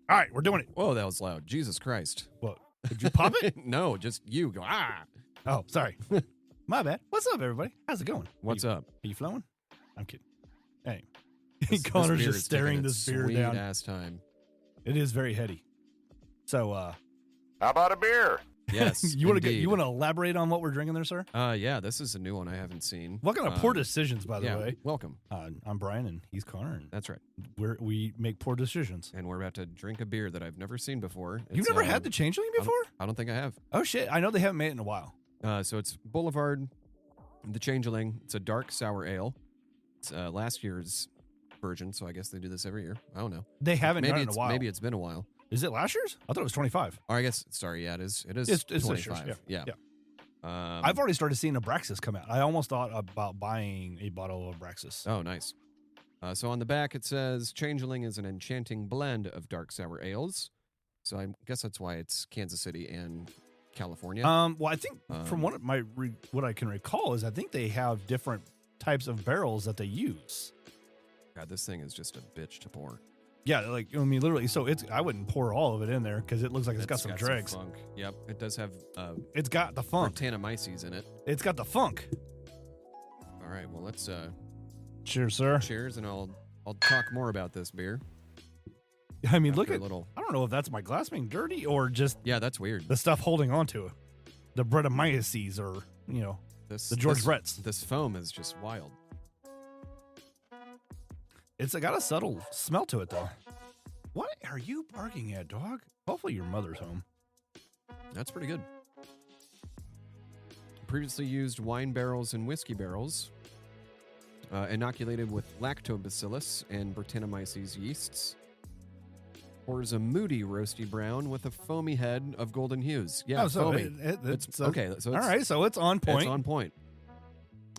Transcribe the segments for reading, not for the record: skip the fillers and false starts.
All right, we're doing it. Whoa, that was loud. Jesus Christ. What? Did you pop it? No, just you go, ah. Oh, sorry. My bad. What's up, everybody? How's it going? What's up? Are you flowing? I'm kidding. Hey. Connor's Connor's just staring this beer down. Sweet ass time. It is very heady. So, How about a beer? Yes. you want indeed. to elaborate on what we're drinking there, sir? Yeah, this is a new one I haven't seen. Welcome to Pour Decisions, by the way. Welcome. I'm Brian, and he's Connor. And That's right. we make Pour Decisions. And we're about to drink a beer that I've never seen before. You've never had the Changeling before? I don't think I have. Oh, shit. I know they haven't made it in a while. So it's Boulevard, the Changeling. It's a dark sour ale. It's last year's version, so I guess they do this every year. I don't know. They haven't done it in a while. Maybe it's been a while. Is it last year's? I thought it was 25. Or I guess, sorry, yeah, it is. It's It's 25. this year's, Yeah. I've already started seeing Abraxas come out. I almost thought about buying a bottle of Abraxas. Oh, nice. So on the back it says Changeling is an enchanting blend of dark sour ales. So I guess that's why it's Kansas City and California. Well, I think from what I can recall is I think they have different types of barrels that they use. God, this thing is just a bitch to pour. Yeah, like I mean, literally. So I wouldn't pour all of it in there because it looks like it's got some dregs. Funk. Yep, it does have. It's got the funk. Brettanomyces in it. It's got the funk. All right, well let's cheers, sir. Cheers, and I'll talk more about this beer. I mean, look after at. a little. I don't know if that's my glass being dirty or just that's weird. the stuff holding on to it. The Brettanomyces or the George Brett's. This foam is just wild. It's got a subtle smell to it, though. What are you barking at, dog? Hopefully your mother's home. That's pretty good. Previously used wine barrels and whiskey barrels, inoculated with lactobacillus and Brettanomyces yeasts. Pours a moody roasty brown with a foamy head of golden hues. Yeah, foamy. It's okay. So all right, so it's on point. It's on point.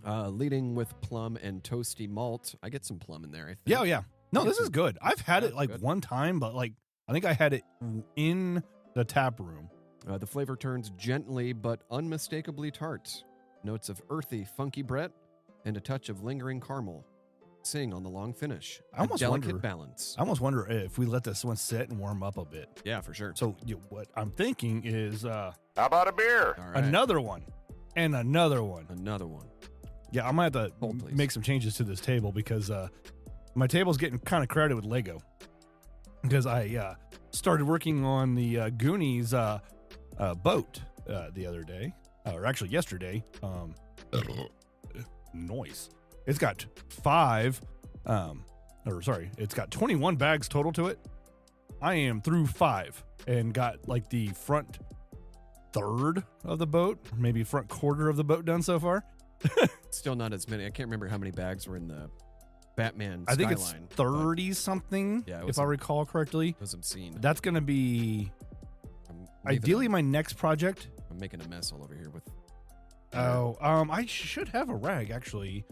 Leading with plum and toasty malt. I get some plum in there, I think. Yeah. No, this is good. I've had it like good. one time, but like I think I had it in the tap room. The flavor turns gently but unmistakably tart. Notes of earthy, funky Brett and a touch of lingering caramel. Sing on the long finish. I almost delicate balance. I almost wonder if we let this one sit and warm up a bit. Yeah, for sure. So what I'm thinking is How about a beer? All right. another one and another one. Another one. Yeah, I might have to Hold, please. make some changes to this table because my table's getting kind of crowded with Lego. Because I started working on the Goonies boat the other day, or actually yesterday. Noise. It's got it's got 21 bags total to it. I am through 5 and got like the front third of the boat, maybe front quarter of the boat done so far. Still not as many. I can't remember how many bags were in the Batman I think Skyline, it's 30 something, Yeah, if I recall correctly. It was obscene. That's going to be ideally my next project. I'm making a mess all over here with. I should have a rag actually,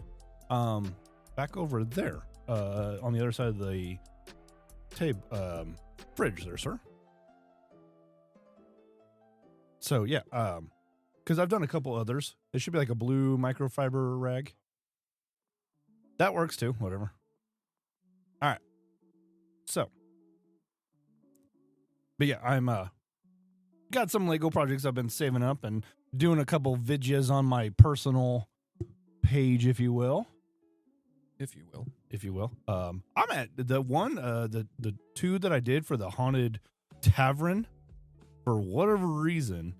back over there, on the other side of the fridge there, sir. So yeah, because I've done a couple others. It should be like a blue microfiber rag. That works too. Whatever. All right. So, but yeah, I'm got some Lego projects I've been saving up and doing a couple videos on my personal page, if you will. If you will. I'm at the one, the two that I did for the haunted tavern. For whatever reason,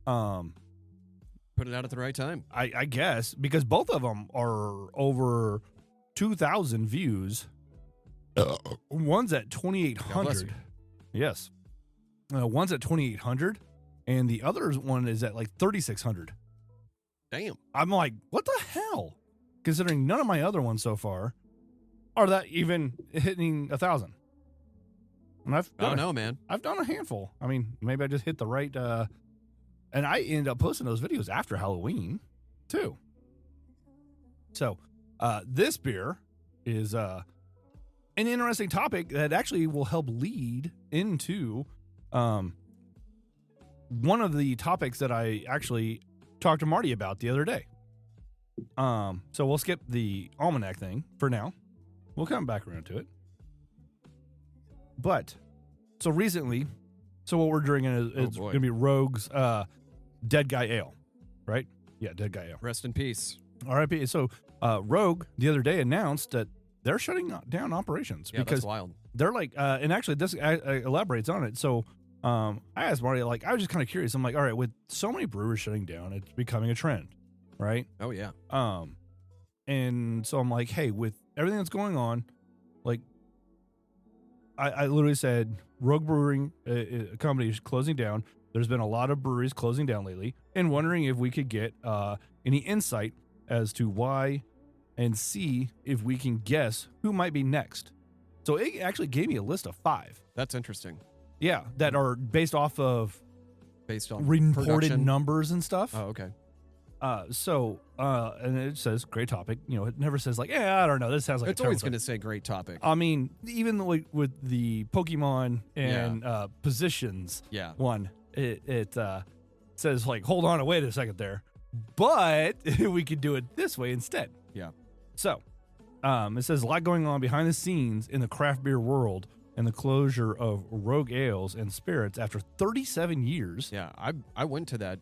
Put it out at the right time. I guess because both of them are over 2,000 views. One's at 2,800. Yes. One's at 2,800, and the other one is at like 3,600. Damn. I'm like, what the hell? Considering none of my other ones so far are that even hitting 1,000. And I don't know, man. I've done a handful. I mean, maybe I just hit the right. And I ended up posting those videos after Halloween, too. So, this beer is an interesting topic that actually will help lead into one of the topics that I actually talked to Marty about the other day. So we'll skip the almanac thing for now. We'll come back around to it. But So recently, what we're drinking is boy. going to be Rogue's Dead Guy Ale, right? Yeah, Dead Guy Ale. Rest in peace. R.I.P. So Rogue the other day announced that they're shutting down operations Yeah, because that's wild. they're like, and actually this elaborates on it. So I asked Marty, like, I was just kind of curious. I'm like, all right, with so many brewers shutting down, it's becoming a trend, right? Oh, yeah. And so I'm like, hey, with everything that's going on, like, I literally said, Rogue Brewing a company is closing down. There's been a lot of breweries closing down lately, and wondering if we could get any insight as to why, and see if we can guess who might be next. So it actually gave me a list of 5. That's interesting. Yeah, that are based off of Based on reported production. numbers and stuff. Oh, okay. And it says great topic. You know, it never says like, yeah, I don't know. This sounds like It's always going to say great topic. I mean, even like with the Pokemon and positions Yeah. one, it says like, hold on, wait a second there, but we could do it this way instead. Yeah. So, it says a lot going on behind the scenes in the craft beer world and the closure of Rogue Ales and Spirits after 37 years. Yeah. I went to that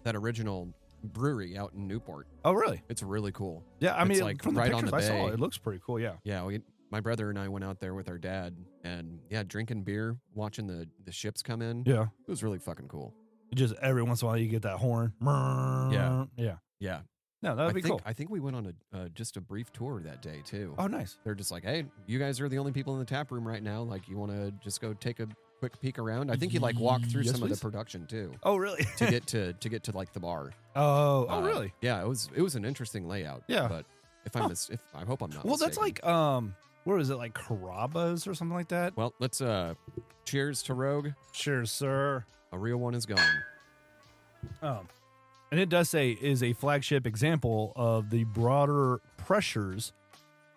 original brewery out in Newport. Oh, really? It's really cool. Yeah, I It's mean, like from the right on pictures the I saw, bay. it looks pretty cool. Yeah. Yeah, my brother and I went out there with our dad, and drinking beer, watching the ships come in. Yeah. It was really fucking cool. Just every once in a while you get that horn. Yeah. Yeah. Yeah. No, that would be cool. I think we went on just a brief tour that day too. Oh, nice. They're just like, hey, you guys are the only people in the tap room right now. Like, you want to just go take a quick peek around? I think you like walk through Yes, some please. of the production too Oh, really? to get to like the bar. Oh, really? Yeah, it was an interesting layout. Yeah. But if I hope I'm not. Well, that's mistaken. like, what is it, like Carrabba's or something like that? Well, let's cheers to Rogue. Sure, sir. A real one is gone. And it does say is a flagship example of the broader pressures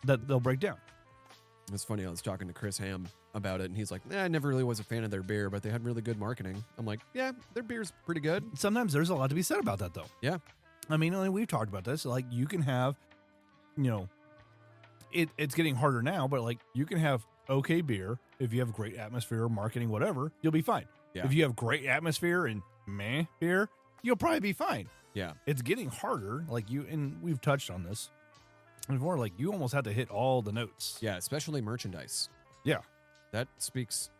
that they'll break down. It's funny. I was talking to Chris Ham about it, and he's like, I never really was a fan of their beer, but they had really good marketing. I'm like, yeah, their beer's pretty good. Sometimes there's a lot to be said about that, though. Yeah. I mean, we've talked about this. Like, you can have, you know, it's getting harder now, but like, you can have okay beer. If you have great atmosphere, marketing, whatever, you'll be fine. Yeah. If you have great atmosphere and meh beer, you'll probably be fine. Yeah. It's getting harder. Like, and we've touched on this before. Like, you almost have to hit all the notes. Yeah, especially merchandise. Yeah. That speaks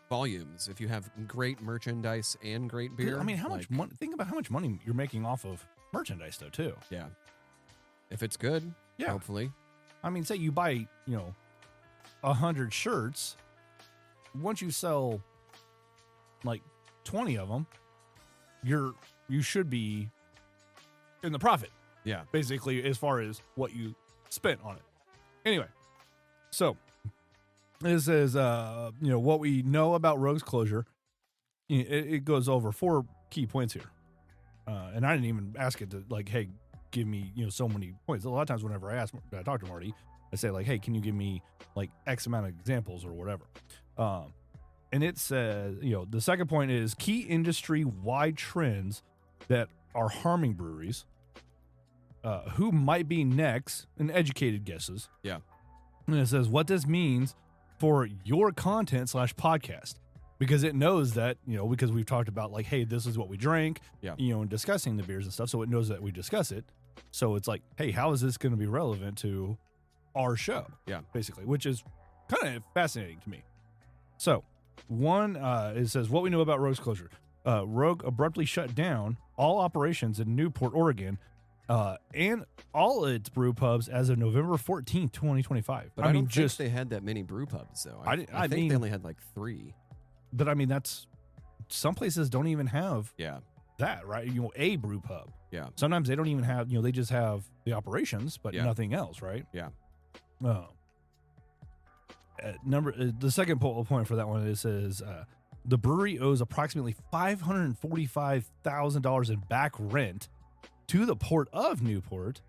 volumes. If you have great merchandise and great beer. I mean, how much money? Think about how much money you're making off of merchandise, though, too. Yeah. If it's good, Yeah. hopefully. I mean, say you buy, 100 shirts. Once you sell like 20 of them, you should be in the profit, Yeah. basically, as far as what you spent on it. Anyway, so this is what we know about Rogue's closure. It goes over 4 key points here, and I didn't even ask it to like, hey, give me so many points. A lot of times, whenever I talk to Marty, I say like, hey, can you give me like X amount of examples or whatever. And it says, the second point is key industry-wide trends that are harming breweries, who might be next, and educated guesses. Yeah. And it says what this means for your content /podcast, because it knows that, because we've talked about like, hey, this is what we drank, Yeah. and discussing the beers and stuff. So it knows that we discuss it. So it's like, hey, how is this going to be relevant to our show? Yeah. Basically, which is kind of fascinating to me. So, one, it says what we know about Rogue's closure. Rogue abruptly shut down all operations in Newport, Oregon, and all its brew pubs as of November 14th, 2025. But I don't think they had that many brew pubs, though. I think mean, they only had like 3. But I mean, that's some places don't even have Yeah. that, right? A brew pub. Yeah. Sometimes they don't even have, they just have the operations, but Yeah. nothing else, right? Yeah. The second point for that one, it says the brewery owes approximately $545,000 in back rent to the port of Newport,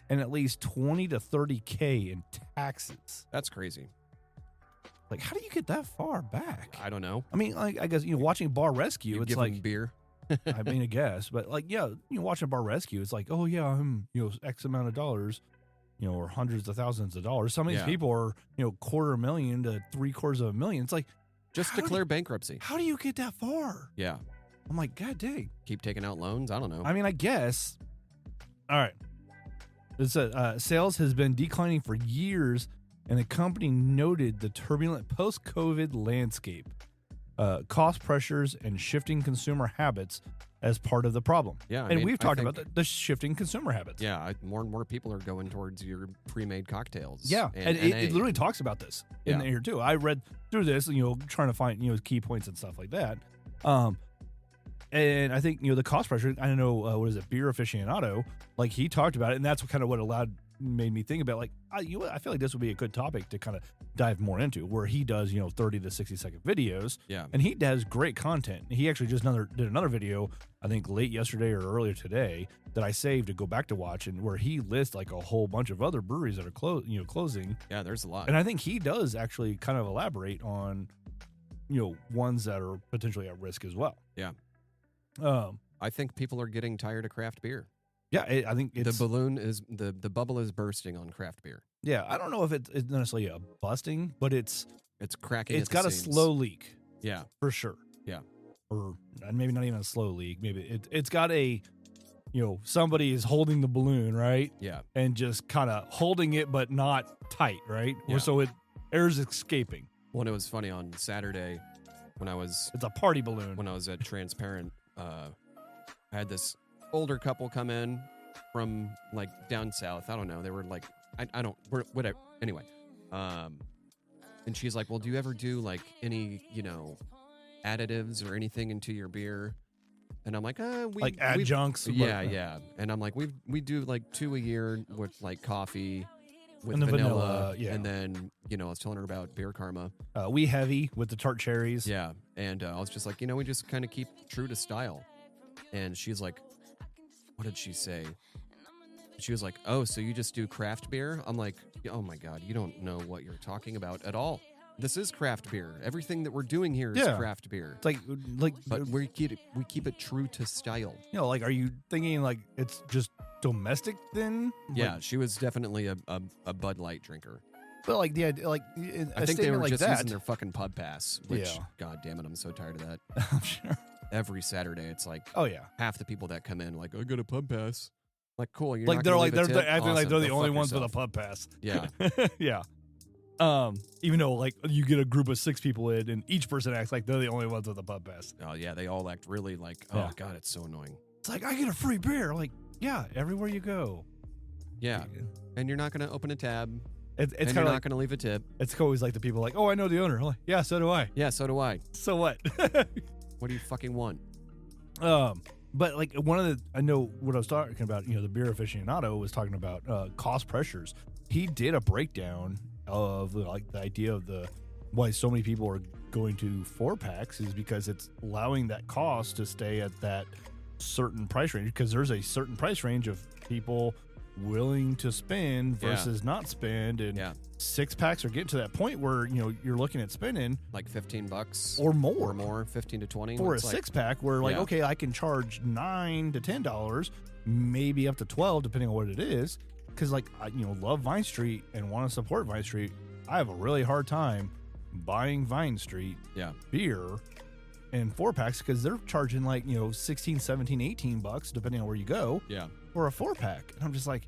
and at least $20 to $30K in taxes. That's crazy. Like, how do you get that far back? I don't know. I mean, like, I guess watching Bar Rescue, You it's give like them beer. I mean, I guess, but like, watching Bar Rescue, it's like, oh yeah, I'm X amount of dollars, or hundreds of thousands of dollars. Some of these Yeah. people are $250,000 to $750,000. It's like, Just declare bankruptcy. How do you get that far? Yeah. I'm like, God dang. Keep taking out loans? I don't know. I mean, I guess. All right. It says sales has been declining for years, and the company noted the turbulent post-COVID landscape, cost pressures, and shifting consumer habits as part of the problem. Yeah, I and mean, we've I talked think- about the shifting consumer habits. Yeah, more and more people are going towards your pre-made cocktails. Yeah, and it literally talks about this in here too. I read through this, trying to find key points and stuff like that. And I think the cost pressure. I don't know what is it, Beer Aficionado? Like he talked about it, and that's kind of what made me think about I feel like this would be a good topic to kind of dive more into, where he does 30 to 60-second videos. Yeah, and he does great content. He actually just did another video, I think late yesterday or earlier today, that I saved to go back to watch, and where he lists like a whole bunch of other breweries that are closing. Yeah, there's a lot, and I think he does actually kind of elaborate on ones that are potentially at risk as well. Yeah. I think people are getting tired of craft beer. Yeah, I think it's, the bubble is bursting on craft beer. Yeah, I don't know if it's necessarily a busting, but it's cracking. It's got a slow leak. Yeah, for sure. Yeah, or maybe not even a slow leak. Maybe it's got a, somebody is holding the balloon, right? Yeah, and just kind of holding it, but not tight, right? Yeah. So air's escaping. Well, it was funny on Saturday when it's a party balloon. When I was at Transparent, I had this older couple come in from like down south. I don't know. They were like, whatever. Anyway, and she's like, well, do you ever do like any, additives or anything into your beer? And I'm like, like adjuncts. Yeah. And I'm like, we do like 2 a year with like coffee with and the vanilla. Yeah. And then, I was telling her about Beer Karma. We heavy with the tart cherries. Yeah. And I was just like, we just kind of keep true to style. And she's like, what did she say? She was like, oh, so you just do craft beer? I'm like, oh my God, you don't know what you're talking about at all. This is craft beer. Everything that we're doing here is craft beer. It's like, but we keep it true to style. Like, are you thinking like it's just domestic then? Yeah, like, she was definitely a Bud Light drinker. But like the idea, like I think they were like just that, using their fucking pub pass. Which, God damn it, I'm so tired of that. I'm sure. Every Saturday, it's like, oh yeah, half the people that come in like, I got a pub pass. Like, cool. You're like not they're tip? acting like they're the Go only fuck ones yourself. with a pub pass. Yeah, yeah. Even though like you get a group of 6 people in, and each person acts like they're the only ones with a pub pass. Oh yeah, they all act really like, oh God, it's so annoying. It's like, I get a free beer. Like, yeah, everywhere you go. Yeah, and you're not going to open a tab. It's and you're not going to leave a tip. It's always like the people like, oh, I know the owner. I'm like, yeah, so do I. Yeah, so do I. So what? What do you fucking want? But like I know what I was talking about, the Beer Aficionado was talking about cost pressures. He did a breakdown of like the idea of why so many people are going to 4-packs is because it's allowing that cost to stay at that certain price range, because there's a certain price range of people willing to spend versus not spend, and 6-packs are getting to that point where you're looking at spending like $15 or more 15 to 20 for a 6-pack, where like okay, I can charge $9 to $10, maybe up to $12 depending on what it is, because like I love Vine Street and want to support Vine Street. I have a really hard time buying Vine Street beer in 4-packs because they're charging like 16, 17, $18 depending on where you go for a 4-pack, and I'm just like,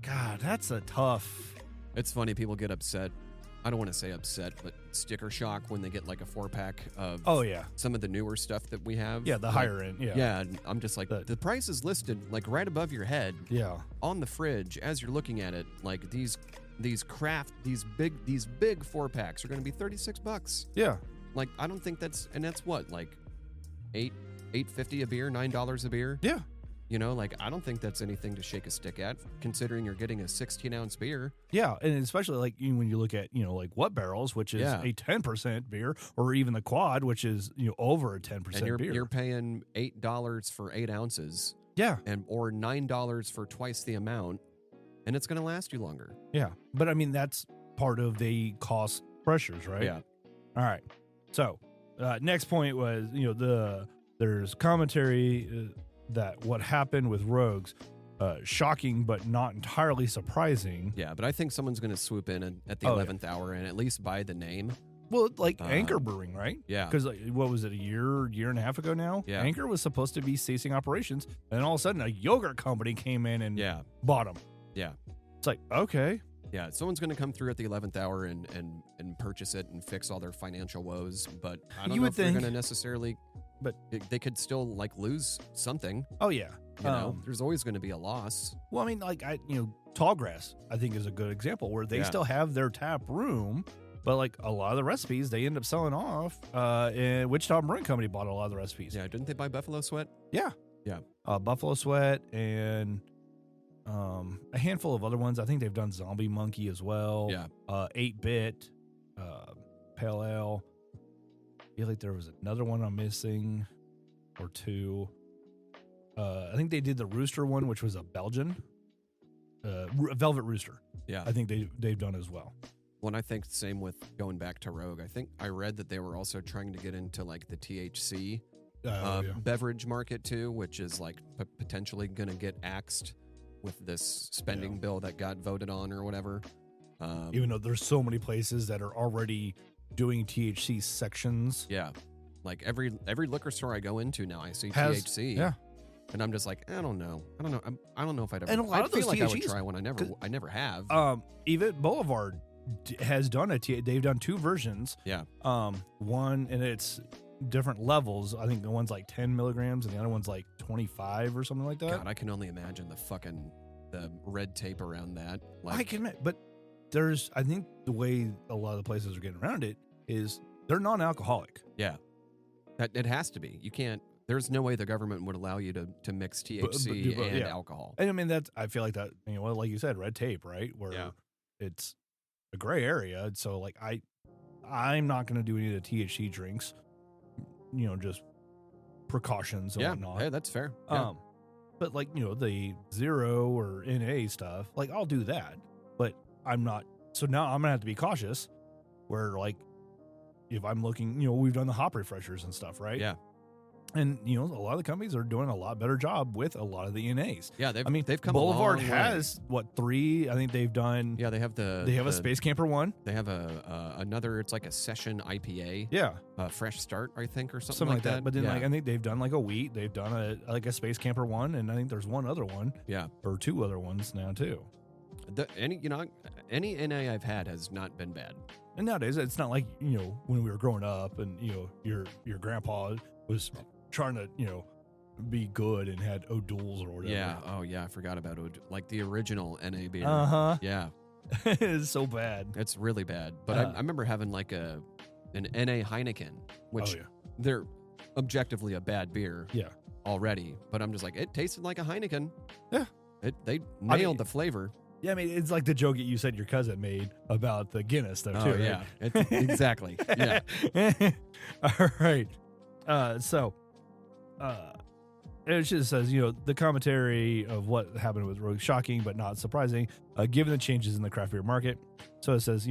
God, that's a tough. It's funny, people get upset. I don't want to say upset, but sticker shock when they get like a 4-pack of some of the newer stuff that we have. Yeah, the like, higher end. Yeah, and I'm just like, the price is listed like right above your head. Yeah, on the fridge as you're looking at it. Like these big 4-packs are going to be $36. Yeah, like I don't think that's what, like $8.50 a beer, $9 a beer. Yeah. Like I don't think that's anything to shake a stick at, considering you're getting a 16-ounce beer. Yeah, and especially like when you look at like What Barrels, which is a 10% beer, or even the Quad, which is over a 10% beer. You're paying $8 for 8 ounces. Yeah, or $9 for twice the amount, and it's going to last you longer. Yeah, but I mean that's part of the cost pressures, right? Yeah. All right. So next point was there's commentary. That what happened with Rogues, shocking but not entirely surprising. Yeah, but I think someone's going to swoop in at the 11th hour and at least buy the name. Well, like Anchor Brewing, right? Yeah. Because what was it, a year and a half ago now? Yeah. Anchor was supposed to be ceasing operations, and then all of a sudden a yogurt company came in and bought them. Yeah. It's like, okay. Yeah, someone's going to come through at the 11th hour and purchase it and fix all their financial woes, but I don't know if they're going to necessarily. But they could still like lose something. Oh yeah, you know, there's always going to be a loss. Well, I mean, like Tallgrass, I think is a good example where they still have their tap room, but like a lot of the recipes they end up selling off. And Wichita Brewing Company bought a lot of the recipes. Yeah, didn't they buy Buffalo Sweat? Yeah, Buffalo Sweat and a handful of other ones. I think they've done Zombie Monkey as well. Yeah, 8-Bit, Pale Ale. I feel like there was another one I'm missing, or two. I think they did the Rooster one, which was a Belgian, Velvet Rooster. Yeah, I think they've done as well. Well, and I think same with going back to Rogue. I think I read that they were also trying to get into like the THC beverage market too, which is like potentially going to get axed with this spending bill that got voted on or whatever. Even though there's so many places that are already doing THC sections. Yeah. Like every liquor store I go into now, I see THC. Yeah. And I'm just like, I don't know. I don't know if I'd ever. And a lot I of those feel like THCs, I would try one. I never have. Even Boulevard has done they've done two versions. Yeah. One, and it's different levels. I think the one's like 10 milligrams and the other one's like 25 or something like that. God, I can only imagine the red tape around that. Like, I can admit, but I think the way a lot of the places are getting around it is they're non-alcoholic. Yeah. That it has to be. You can't. There's no way the government would allow you to mix THC and alcohol. And I mean, I feel like that, like you said, red tape, right? Where it's a gray area. So like I'm not going to do any of the THC drinks, just precautions and whatnot. Yeah, that's fair. But like, the zero or NA stuff, like I'll do that, but I'm not. So now I'm gonna have to be cautious where like, if I'm looking, we've done the hop refreshers and stuff, right? Yeah. And, a lot of the companies are doing a lot better job with a lot of the NAs. Yeah, they've come Boulevard a long has, way. 3? I think they've done. Yeah, they have a Space Camper one. They have another, it's like a session IPA. Yeah. Fresh Start, I think, or something like that. But then, I think they've done like a wheat. They've done a Space Camper one. And I think there's one other one. Yeah. Or two other ones now, too. Any NA I've had has not been bad. And nowadays, it's not like, when we were growing up and, your grandpa was trying to, be good and had O'Doul's or whatever. Yeah. Oh, yeah. I forgot about like the original NA beer. Uh-huh. Yeah. It's so bad. It's really bad. But I remember having like an NA Heineken, which they're objectively a bad beer. Yeah. Already. But I'm just like, it tasted like a Heineken. Yeah. They nailed the flavor. Yeah, I mean, it's like the joke that you said your cousin made about the Guinness, though, too. Yeah, exactly. Yeah. All right. It just says, the commentary of what happened with Rogue, shocking but not surprising, given the changes in the craft beer market. So it says,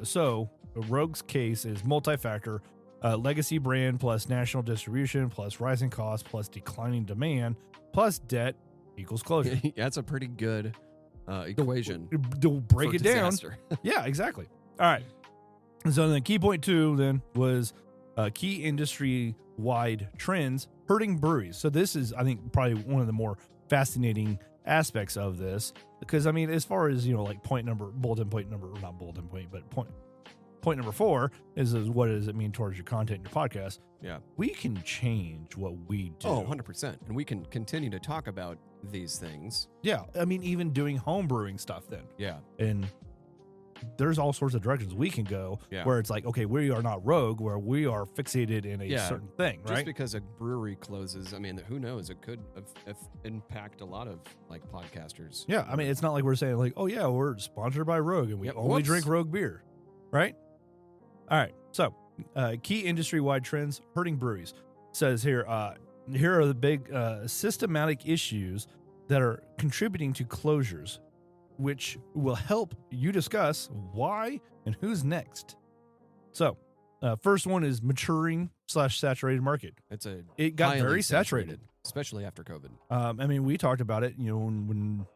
so Rogue's case is multi-factor, legacy brand plus national distribution plus rising costs plus declining demand plus debt equals closure. That's a pretty good equation. To break it down. Yeah, exactly. All right. So then key point 2 then was key industry-wide trends hurting breweries. So this is, I think, probably one of the more fascinating aspects of this because, I mean, as far as, like point number 4 is what does it mean towards your content and your podcast? Yeah. We can change what we do. Oh, 100%. And we can continue to talk about these things. Yeah. I mean, even doing home brewing stuff then. Yeah. And there's all sorts of directions we can go where it's like, okay, we are not Rogue, where we are fixated in a certain thing, right? Just because a brewery closes, I mean, who knows? It could impact a lot of like podcasters. Yeah. I mean, it's not like we're saying like, oh yeah, we're sponsored by Rogue and we only drink Rogue beer, right? All right. So key industry-wide trends hurting breweries. Says here are the big systematic issues that are contributing to closures, which will help you discuss why and who's next. So, first one is maturing/saturated market. It got very saturated, especially after COVID. I mean, we talked about it, when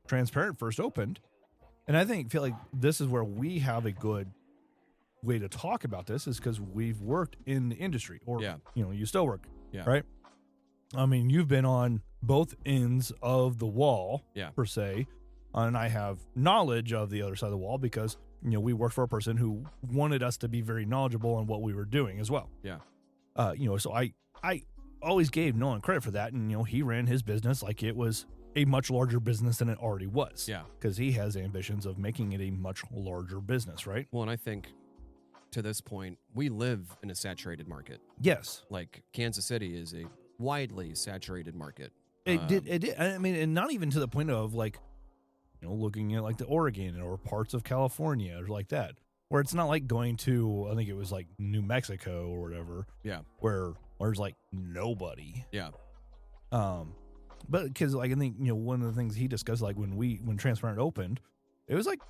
Transparent first opened, and I feel like this is where we have a good way to talk about this is because we've worked in the industry, or Yeah. you still work, Yeah. right? I mean, you've been on both ends of the wall, Yeah. per se, and I have knowledge of the other side of the wall because we worked for a person who wanted us to be very knowledgeable on what we were doing as well. Yeah. So I always gave Nolan credit for that, and he ran his business like it was a much larger business than it already was. Yeah. Because he has ambitions of making it a much larger business, right? Well, and I think to this point, we live in a saturated market. Yes. Like Kansas City is a widely saturated market. It did. I mean, and not even to the point of like, looking at like the Oregon or parts of California or like that, where it's not like going to, I think it was like New Mexico or whatever. Yeah. Where there's like nobody. Yeah. But because like I think one of the things he discussed, like when Transparent opened, it was like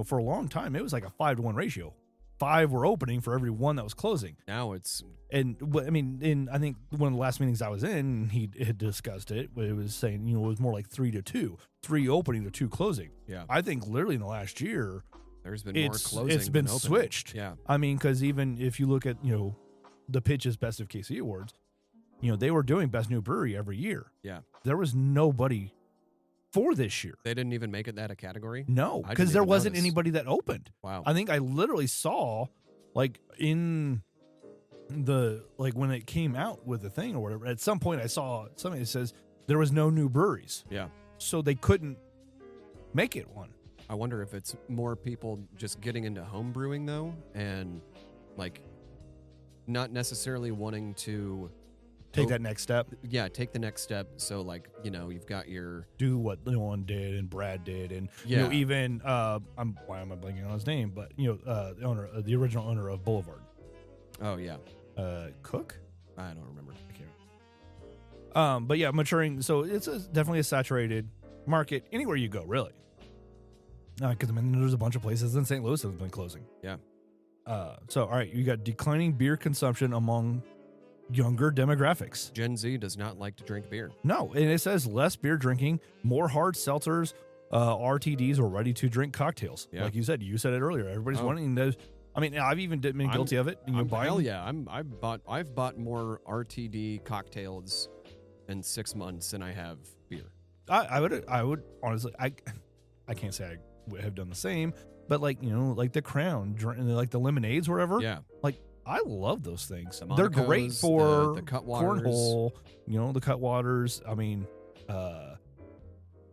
for a long time it was like a 5-to-1 ratio. 5 were opening for every 1 that was closing. Now it's I think one of the last meetings I was in, he had discussed it. But it was saying it was more like 3-to-2, 3 opening to 2 closing. Yeah. I think literally in the last year, there's been more closing. It's been than opening. switched. Yeah. I mean, because even if you look at the Pitch's Best of KC Awards, they were doing Best New Brewery every year. Yeah. There was nobody for this year. They didn't even make it that a category? No, I because didn't there even wasn't notice. anybody that opened. Wow. I think I literally saw like in the when it came out with the thing or whatever. At some point, I saw something that says there was no new breweries. Yeah. So they couldn't make it one. I wonder if it's more people just getting into home brewing though, and like not necessarily wanting to Take that next step. Yeah, take the next step. So like, you've got your Do what Nolan did and Brad did, and Yeah. even why am I blanking on his name? But the owner, the original owner of Boulevard, Oh yeah. Cook. I don't remember. I can't. But yeah, maturing. So it's definitely a saturated market anywhere you go, really. Because there's a bunch of places in St. Louis that have been closing. Yeah. So all right, you got declining beer consumption among younger demographics. Gen Z does not like to drink beer. No, and it says less beer drinking, more hard seltzers, RTDs, or ready-to-drink cocktails. Yeah. Like you said it earlier. Everybody's Oh. wanting those. I mean, I've even been guilty of it. Hell yeah! I've bought more RTD cocktails in 6 months than I have beer. I would honestly, I can't say I would have done the same, but like the Crown, like the lemonades, wherever. Yeah. Like I love those things. The They're great Monacos, for the Cutwaters. cornhole. The Cutwaters. I mean,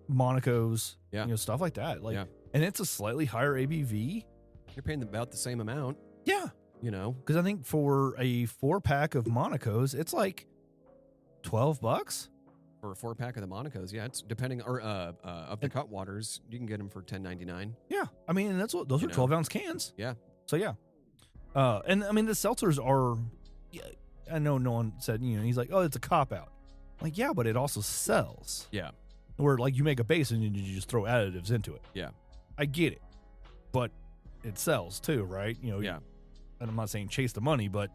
Monacos. Yeah. Stuff like that. Like, Yeah. and it's a slightly higher ABV. You're paying about the same amount, Yeah. because Because I think for a 4-pack of Monacos, it's like $12. for a 4-pack of the Monacos, yeah, it's depending or of the Cutwaters, you can get them for $10.99. Yeah. I mean, those are 12-ounce cans. Yeah. So yeah. And I mean, the seltzers are, yeah, I know no one said, he's like, oh, it's a cop out. Like, yeah, but it also sells. Yeah. Where like you make a base and you just throw additives into it. Yeah. I get it. But it sells too, right? Yeah. And I'm not saying chase the money, but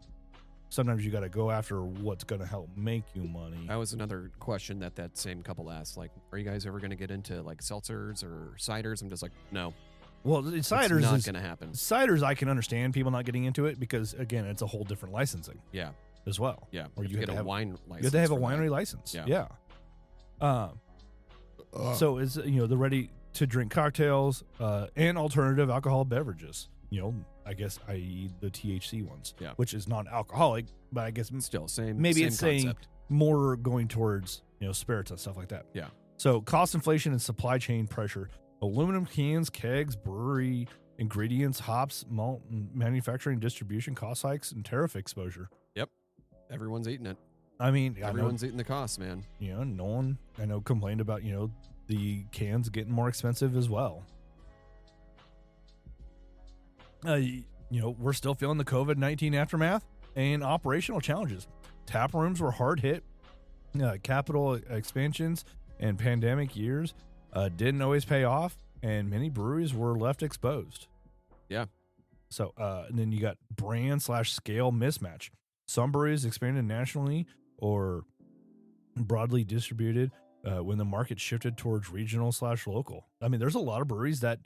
sometimes you got to go after what's going to help make you money. That was another question that same couple asked. Like, are you guys ever going to get into like seltzers or ciders? I'm just like, no. Well, ciders it's not is going to happen. Ciders, I can understand people not getting into it because again, it's a whole different licensing Yeah. as well. Yeah. Or you you get have a to have wine license. You have to have a for that. winery license. Yeah. So it's the ready to drink cocktails and alternative alcohol beverages. I guess i.e. the THC ones. Yeah. Which is non-alcoholic, but I guess Still same. maybe same it's saying concept. more going towards spirits and stuff like that. Yeah. So cost inflation and supply chain pressure, aluminum cans, kegs, brewery ingredients, hops, malt, and manufacturing, distribution cost hikes, and tariff exposure. Everyone's eating it. I mean, Everyone's eating the costs, man. no one I know complained about the cans getting more expensive as well. We're still feeling the COVID-19 aftermath and operational challenges. Tap rooms were hard hit. Capital expansions and pandemic years didn't always pay off, and many breweries were left exposed. Yeah. So, and then you got brand/scale mismatch. Some breweries expanded nationally or broadly distributed when the market shifted towards regional/local. I mean, there's a lot of breweries that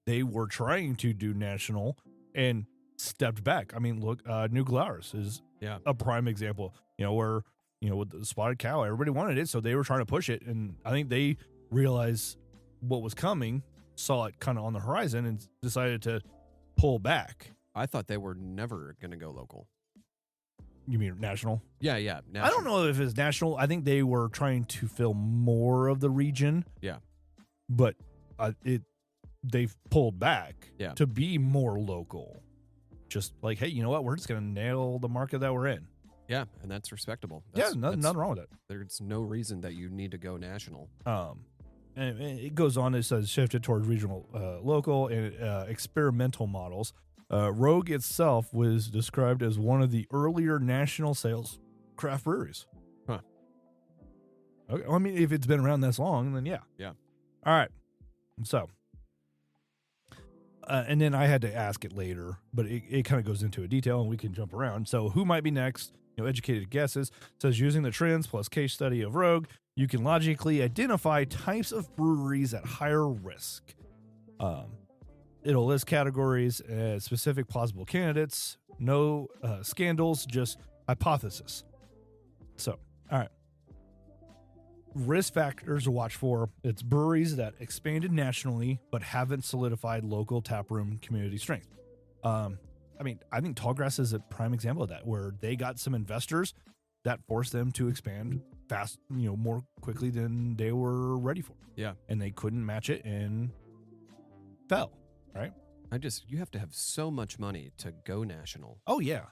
they were trying to do national and stepped back. I mean, look, New Glarus is Yeah. a prime example. Where with the spotted cow, everybody wanted it, so they were trying to push it, and I think they realized what was coming, saw it kind of on the horizon, and decided to pull back. I thought they were never going to go local. You mean national? Yeah. I don't know if it's national. I think they were trying to fill more of the region. Yeah. But they've pulled back Yeah. to be more local. Just like, hey, you know what? We're just going to nail the market that we're in. Yeah, and that's respectable. Nothing wrong with it. There's no reason that you need to go national. And it goes on. It says shifted towards regional, local, and experimental models. Rogue itself was described as one of the earlier national sales craft breweries. Huh. Okay. Well, I mean, if it's been around this long, then yeah. Yeah. All right. So, and then I had to ask it later, but it kind of goes into a detail, and we can jump around. So, who might be next? Educated guesses. It says using the trends plus case study of Rogue, you can logically identify types of breweries at higher risk. It'll list categories as specific plausible candidates, no scandals, just hypothesis. So, all right. Risk factors to watch for. It's breweries that expanded nationally but haven't solidified local taproom community strength. I mean, I think Tallgrass is a prime example of that, where they got some investors that forced them to expand fast, more quickly than they were ready for. Yeah. And they couldn't match it and fell, right? You have to have so much money to go national. Oh, yeah.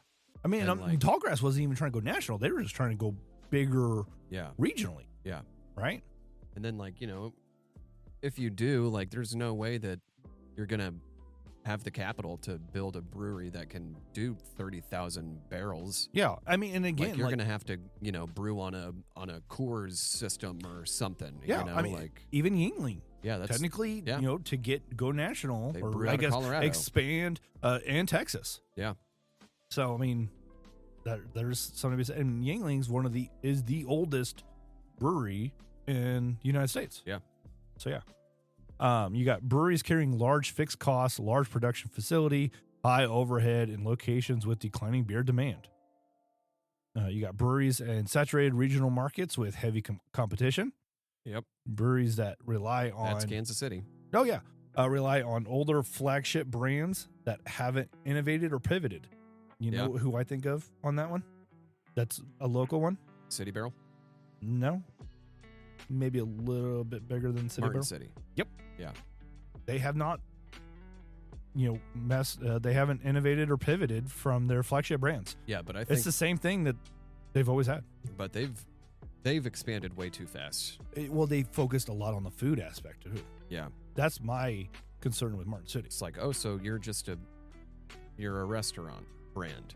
I mean, Tallgrass wasn't even trying to go national. They were just trying to go bigger regionally. Yeah. Right? And then, if you do, there's no way that you're going to have the capital to build a brewery that can do 30,000 barrels. Yeah. I mean, and again, you're going to have to, brew on a Coors system or something. Yeah. I mean, even Yuengling. Yeah, that's technically, to go national, they or I guess Colorado. expand, and Texas. Yeah. So I mean, there's something to be said. And Yuengling's is the oldest brewery in the United States. Yeah. So yeah. You got breweries carrying large fixed costs, large production facility, high overhead, and locations with declining beer demand. You got breweries in saturated regional markets with heavy competition. Yep. Breweries that rely on... That's Kansas City. Oh, yeah. Rely on older flagship brands that haven't innovated or pivoted. You know who I think of on that one? That's a local one? City Barrel? No. Maybe a little bit bigger than City Martin Barrel. City. Yep. Yeah. They have not, they haven't innovated or pivoted from their flagship brands. Yeah, but I think it's the same thing that they've always had. But they've expanded way too fast. They focused a lot on the food aspect too. Yeah. That's my concern with Martin City. It's like, oh, so you're a restaurant brand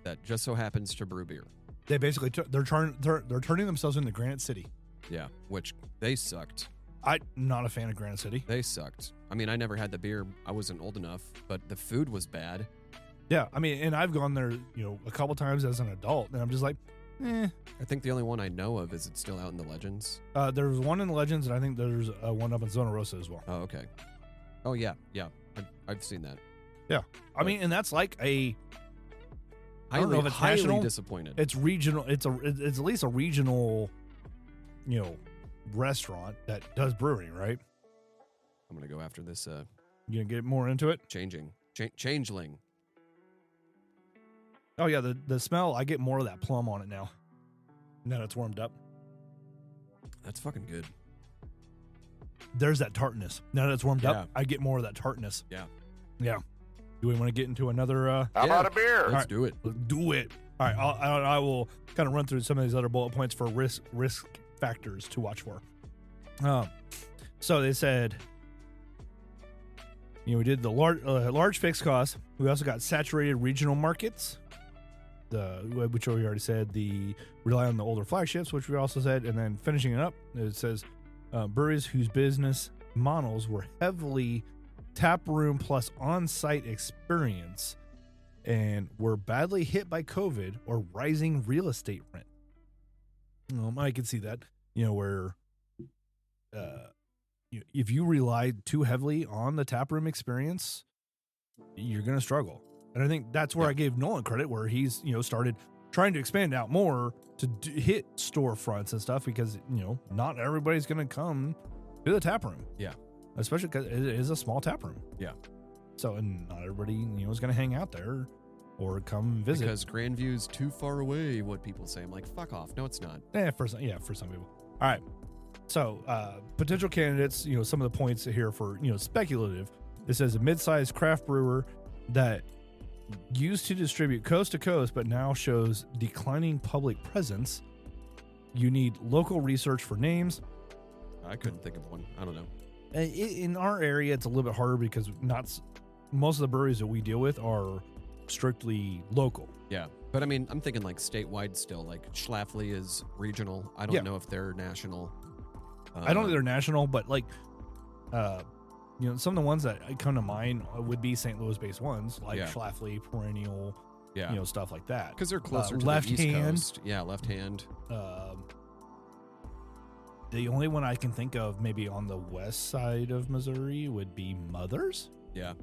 that just so happens to brew beer. They basically they're turning themselves into Granite City. Yeah, which they sucked. I'm not a fan of Granite City. They sucked. I mean, I never had the beer. I wasn't old enough, but the food was bad. Yeah, I mean, and I've gone there, a couple times as an adult, and I'm just like, eh. I think the only one I know of is it's still out in the Legends. There's one in the Legends, and I think there's one up in Zona Rosa as well. Oh, okay. Oh, yeah. I've seen that. Yeah. I mean, and that's like I don't know if it's highly national. Disappointed. It's regional. It's at least a regional, restaurant that does brewing, right? I'm going to go after this. You gonna get more into it? Changeling. Oh yeah, the smell. I get more of that plum on it now. Now that it's warmed up. That's fucking good. There's that tartness. Now that it's warmed Yeah. up, I get more of that tartness. Yeah. Yeah. Do we want to get into another? How about a beer? Let's do it. Let's do it. All right. I will kind of run through some of these other bullet points for risk factors to watch for. So they said, we did the large fixed costs. We also got saturated regional markets, which we already said. The rely on the older flagships, which we also said, and then finishing it up, it says breweries whose business models were heavily tap room plus on-site experience and were badly hit by COVID or rising real estate rent. I can see that, where if you relied too heavily on the taproom experience, you're going to struggle. And I think that's where I gave Nolan credit, where he's, started trying to expand out more to hit storefronts and stuff, because, not everybody's going to come to the tap room. Yeah. Especially because it is a small tap room. Yeah. So, and not everybody, is going to hang out there or come visit. Because Grandview's too far away, what people say. I'm like, fuck off. No, it's not. For some people. All right. So, potential candidates, some of the points here for, speculative. It says a mid-sized craft brewer that used to distribute coast to coast, but now shows declining public presence. You need local research for names. I couldn't think of one. I don't know. In our area, it's a little bit harder because most of the breweries that we deal with are strictly local. Yeah. But I mean, I'm thinking like statewide still. Like Schlafly is regional. I don't know if they're national. I don't think they're national, but like, some of the ones that come to mind would be St. Louis-based ones, like Schlafly, Perennial, stuff like that. Because they're closer to left the East hand. Coast. Yeah, left hand. The only one I can think of maybe on the west side of Missouri would be Mother's. Yeah.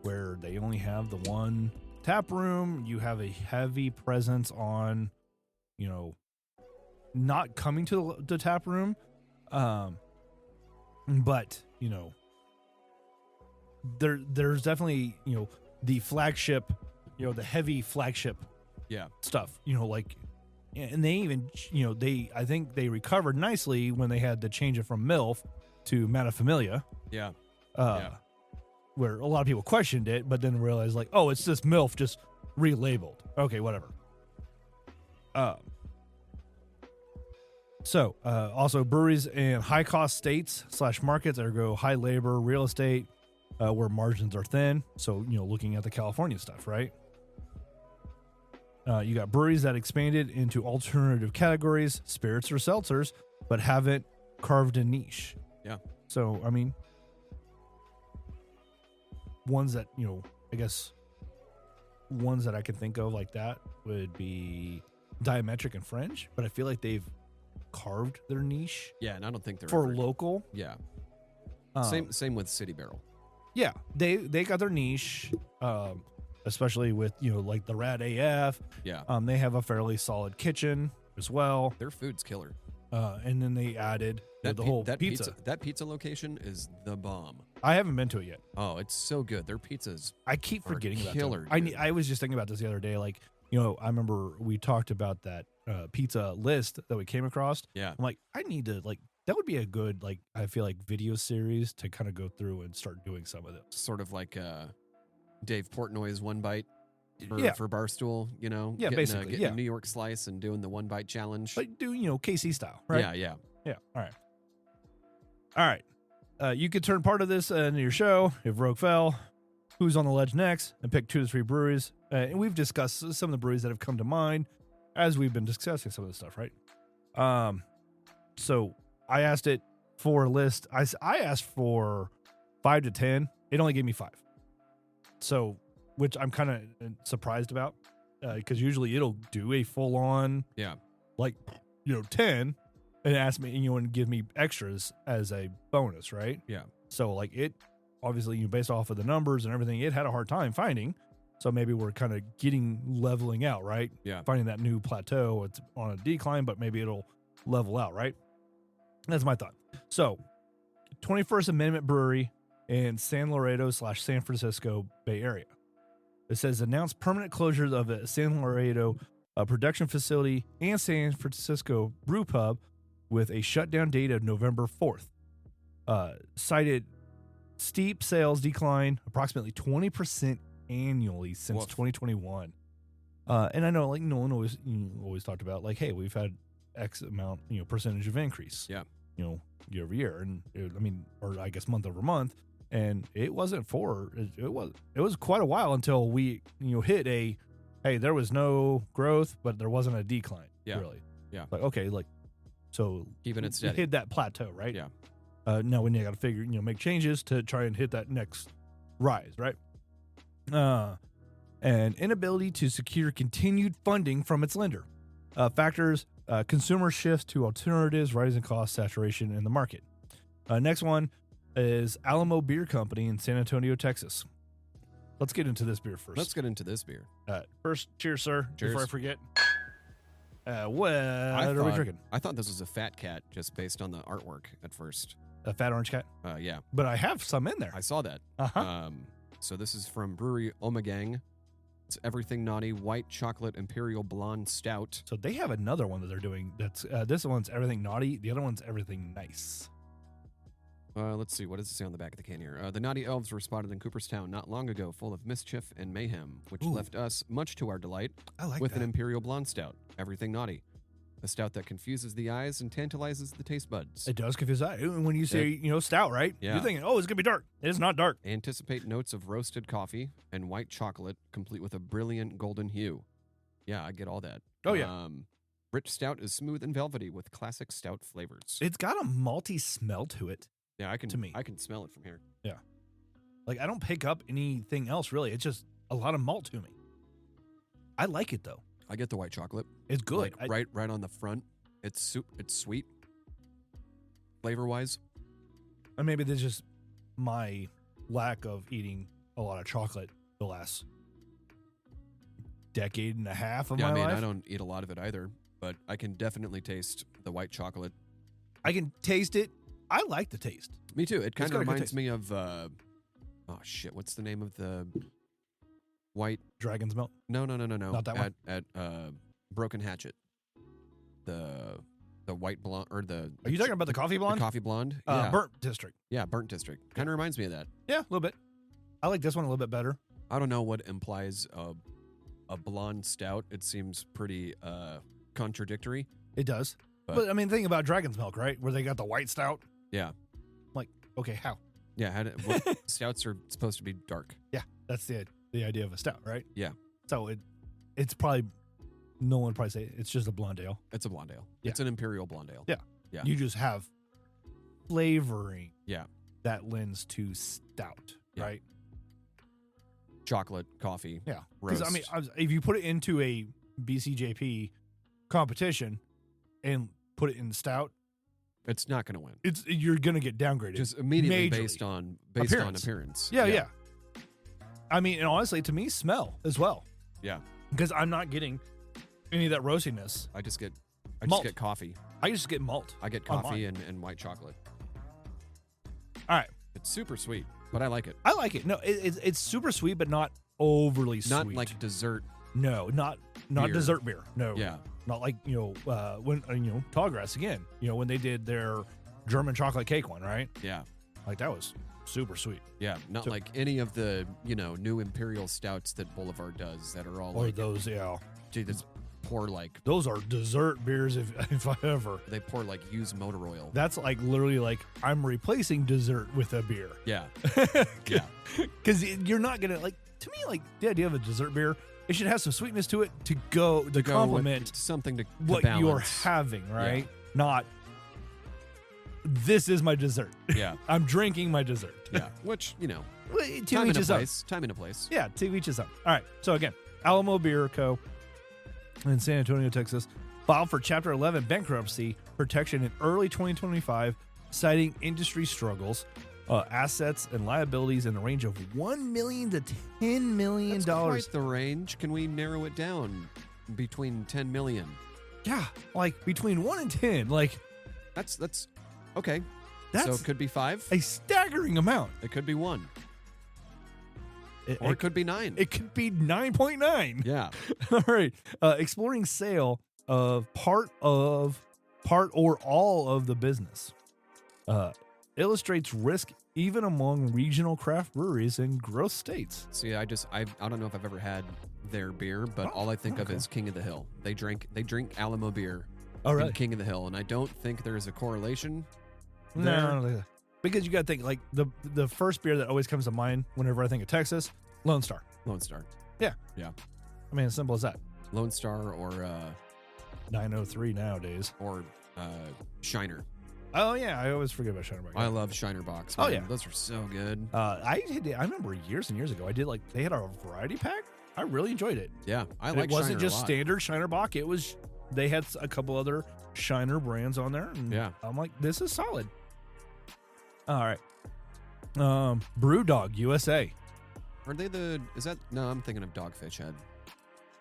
Where they only have the one tap room. You have a heavy presence on, not coming to the tap room. But, there's definitely, the flagship, the heavy flagship stuff, and they even, I think they recovered nicely when they had to change it from MILF to Matafamilia. Yeah. Where a lot of people questioned it, but then realized like, oh, it's just MILF, just relabeled. Okay, whatever. So, also breweries in high-cost states / markets, ergo high labor, real estate, where margins are thin. So, looking at the California stuff, right? You got breweries that expanded into alternative categories, spirits or seltzers, but haven't carved a niche. Yeah. So, I mean, ones that, I guess, ones that I can think of like that would be Diametric and Fringe, but I feel like they've carved their niche. Yeah, and I don't think they're for local. Yeah. Same with City Barrel. Yeah, they got their niche, especially with like the Rad AF. Yeah. They have a fairly solid kitchen as well. Their food's killer. And then they added the whole pizza. That pizza location is the bomb. I haven't been to it yet. Oh, it's so good. Their pizzas. I keep forgetting about killer. I was just thinking about this the other day. Like, I remember we talked about that pizza list that we came across. Yeah. I'm like, I need to that would be a good I feel like video series to kind of go through and start doing some of those. Sort of like Dave Portnoy's One Bite for Barstool, basically, getting a New York slice and doing the One Bite challenge. Like do KC style, right? Yeah. All right. You could turn part of this into your show if Rogue fell. Who's on the ledge next? And pick 2 to 3 breweries. And we've discussed some of the breweries that have come to mind as we've been discussing some of this stuff, right? So I asked it for a list. I asked for 5 to 10. It only gave me 5. So, which I'm kind of surprised about, because usually it'll do a full on, 10, and ask me, and give me extras as a bonus, right? Yeah. So it obviously, based off of the numbers and everything, it had a hard time finding. So maybe we're kind of leveling out, right? Yeah. Finding that new plateau. It's on a decline, but maybe it'll level out, right? That's my thought. So, 21st Amendment Brewery in San Laredo / San Francisco Bay Area. It says announced permanent closures of the San Laredo production facility and San Francisco brew pub with a shutdown date of November 4th. Cited steep sales decline, approximately 20% annually since 2021. And I know Nolan always talked about hey, we've had X amount, percentage of increase. Yeah. Year over year. And or I guess month over month. And it wasn't it was quite a while until we, hit hey, there was no growth, but there wasn't a decline. Yeah. Really. Yeah. So keeping it steady. Hit that plateau, right? Yeah. Now when you got to figure, make changes to try and hit that next rise, right? And inability to secure continued funding from its lender. Factors, consumer shifts to alternatives, rising cost, saturation in the market. Next one is Alamo Beer Company in San Antonio, Texas. Let's get into this beer first. Let's get into this beer. First, cheers, sir. Cheers. Before I forget. What are we drinking? I thought this was a fat cat just based on the artwork at first. A fat orange cat? Yeah. But I have some in there. I saw that. Uh-huh. So this is from brewery Ommegang. It's Everything Naughty White Chocolate Imperial Blonde Stout. So they have another one that they're doing. That's this one's Everything Naughty. The other one's Everything Nice. Let's see. What does it say on the back of the can here? The naughty elves were spotted in Cooperstown not long ago, full of mischief and mayhem, which left us, much to our delight, I like with that. an Imperial Blonde Stout. Everything Naughty. A stout that confuses the eyes and tantalizes the taste buds. It does confuse that. When you say, stout, right? Yeah. You're thinking, oh, it's going to be dark. It is not dark. Anticipate notes of roasted coffee and white chocolate, complete with a brilliant golden hue. Yeah, I get all that. Oh, yeah. Rich stout is smooth and velvety with classic stout flavors. It's got a malty smell to it. Yeah, I can smell it from here. Yeah. Like, I don't pick up anything else, really. It's just a lot of malt to me. I like it, though. I get the white chocolate. It's good. Like, right on the front. It's sweet. Flavor-wise. And maybe there's just my lack of eating a lot of chocolate the last decade and a half of my life. I don't eat a lot of it either, but I can definitely taste the white chocolate. I can taste it. I like the taste. Me too. It kind got of a good reminds taste. me of what's the name of the white Dragon's milk. No. Not that one? At Broken Hatchet. The white blonde or the Are you talking about the coffee blonde? The coffee blonde? Yeah. Burnt District. Yeah, Burnt District. Kind of reminds me of that. Yeah, a little bit. I like this one a little bit better. I don't know what implies a blonde stout. It seems pretty contradictory. It does. But I mean, think about Dragon's Milk, right? Where they got the white stout. Yeah. Like, okay, how? Yeah, stouts are supposed to be dark. Yeah, that's the idea of a stout, right? Yeah. So it's probably, no one would probably say it's just a blonde ale. It's a blonde ale. Yeah. It's an imperial blonde ale. Yeah. Yeah. You just have flavoring. Yeah. That lends to stout, Yeah. right? Chocolate, coffee. Yeah. Roast. Because, I mean, if you put it into a BCJP competition and put it in stout, it's not going to win. You're going to get downgraded. Just immediately majorly. based on appearance. Yeah. I mean, and honestly, to me, smell as well. Yeah. Because I'm not getting any of that roastiness. I just get coffee. I just get malt. I get coffee and white chocolate. All right. It's super sweet, but I like it. I like it. No, it's super sweet, but not overly sweet. Not like dessert. No, not beer. dessert beer. No. Yeah. Not like, when, Tallgrass again, when they did their German chocolate cake one, right? Yeah. Like that was super sweet. Yeah. Not like any of the, new imperial stouts that Boulevard does that are all Or like those, yeah. Gee, this pour like Those are dessert beers if I ever. they pour like used motor oil. That's like literally like I'm replacing dessert with a beer. Yeah. Yeah. Because you're not going to like, to me, like the idea of a dessert beer, it should have some sweetness to it to complement with something to what balance. you're having, right? Not, this is my dessert. Yeah. I'm drinking my dessert. Yeah. Which, to time each and a his own. place. Time and a place. Yeah, to each his own. All right. So again, Alamo Beer Co. in San Antonio, Texas, filed for Chapter 11 bankruptcy protection in early 2025, citing industry struggles, assets and liabilities in the range of $1 million to $10 million. That's quite the range. Can we narrow it down between 10 million? Yeah, like between 1 and 10. Like That's okay. that's So it could be 5. a staggering amount. It could be 1. It, Or it could be 9. It could be 9.9. Yeah. All right. Exploring sale of part or all of the business. Illustrates risk even among regional craft breweries in growth states. See, I don't know if I've ever had their beer, but all I think of is King of the Hill. They drink Alamo beer in King of the Hill, and I don't think there is a correlation there. No, because you got to think like the first beer that always comes to mind whenever I think of Texas, Lone Star. Lone Star. Yeah. Yeah. I mean, as simple as that. Lone Star or 903 nowadays. or Shiner. Oh yeah, I always forget about Shiner Box. I love Shiner Box. Oh, man. yeah. Those are so good. I remember years and years ago, I did they had a variety pack. I really enjoyed it. Yeah, I And like it wasn't Shiner just a lot. standard Shiner Bock. It was, they had a couple other Shiner brands on there. And Yeah. I'm like, this is solid. All right. Brewdog USA. Are they the? Is that? No, I'm thinking of Dogfish Head.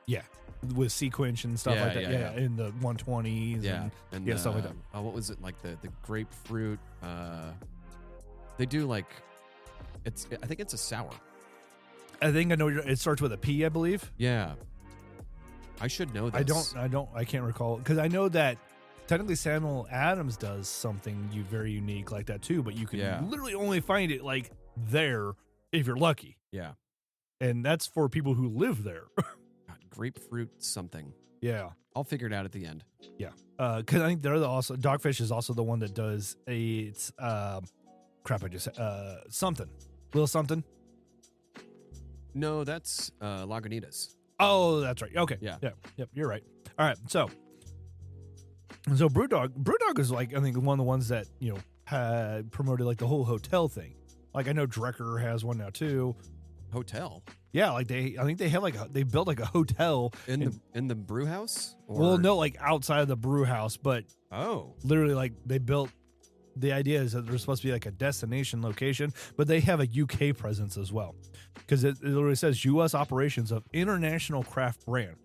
Yeah, with Sequinch and stuff like that. Yeah, in the 120s. And stuff like that. Oh, what was it like the grapefruit? They do like I think it's a sour. I think I know. It starts with a P, I believe. Yeah, I should know this. I can't recall because I know that technically Samuel Adams does something very unique like that too. But you can literally only find it like there if you're lucky. Yeah, and that's for people who live there. Grapefruit something. Yeah. I'll figure it out at the end. Yeah. Because I think they're also Dogfish is also the one that does crap I just said something. Little something. No, that's Lagunitas. Oh, that's right. Okay. Yeah. Yep, you're right. All right. So Brewdog is like I think one of the ones that, had promoted like the whole hotel thing. Like I know Drecker has one now too. Hotel. Yeah, like I think they have they built like a hotel in the brew house. Well, no, like outside of the brew house, but literally like they built. The idea is that there's supposed to be like a destination location, but they have a UK presence as well, because it literally says U.S. operations of international craft brand.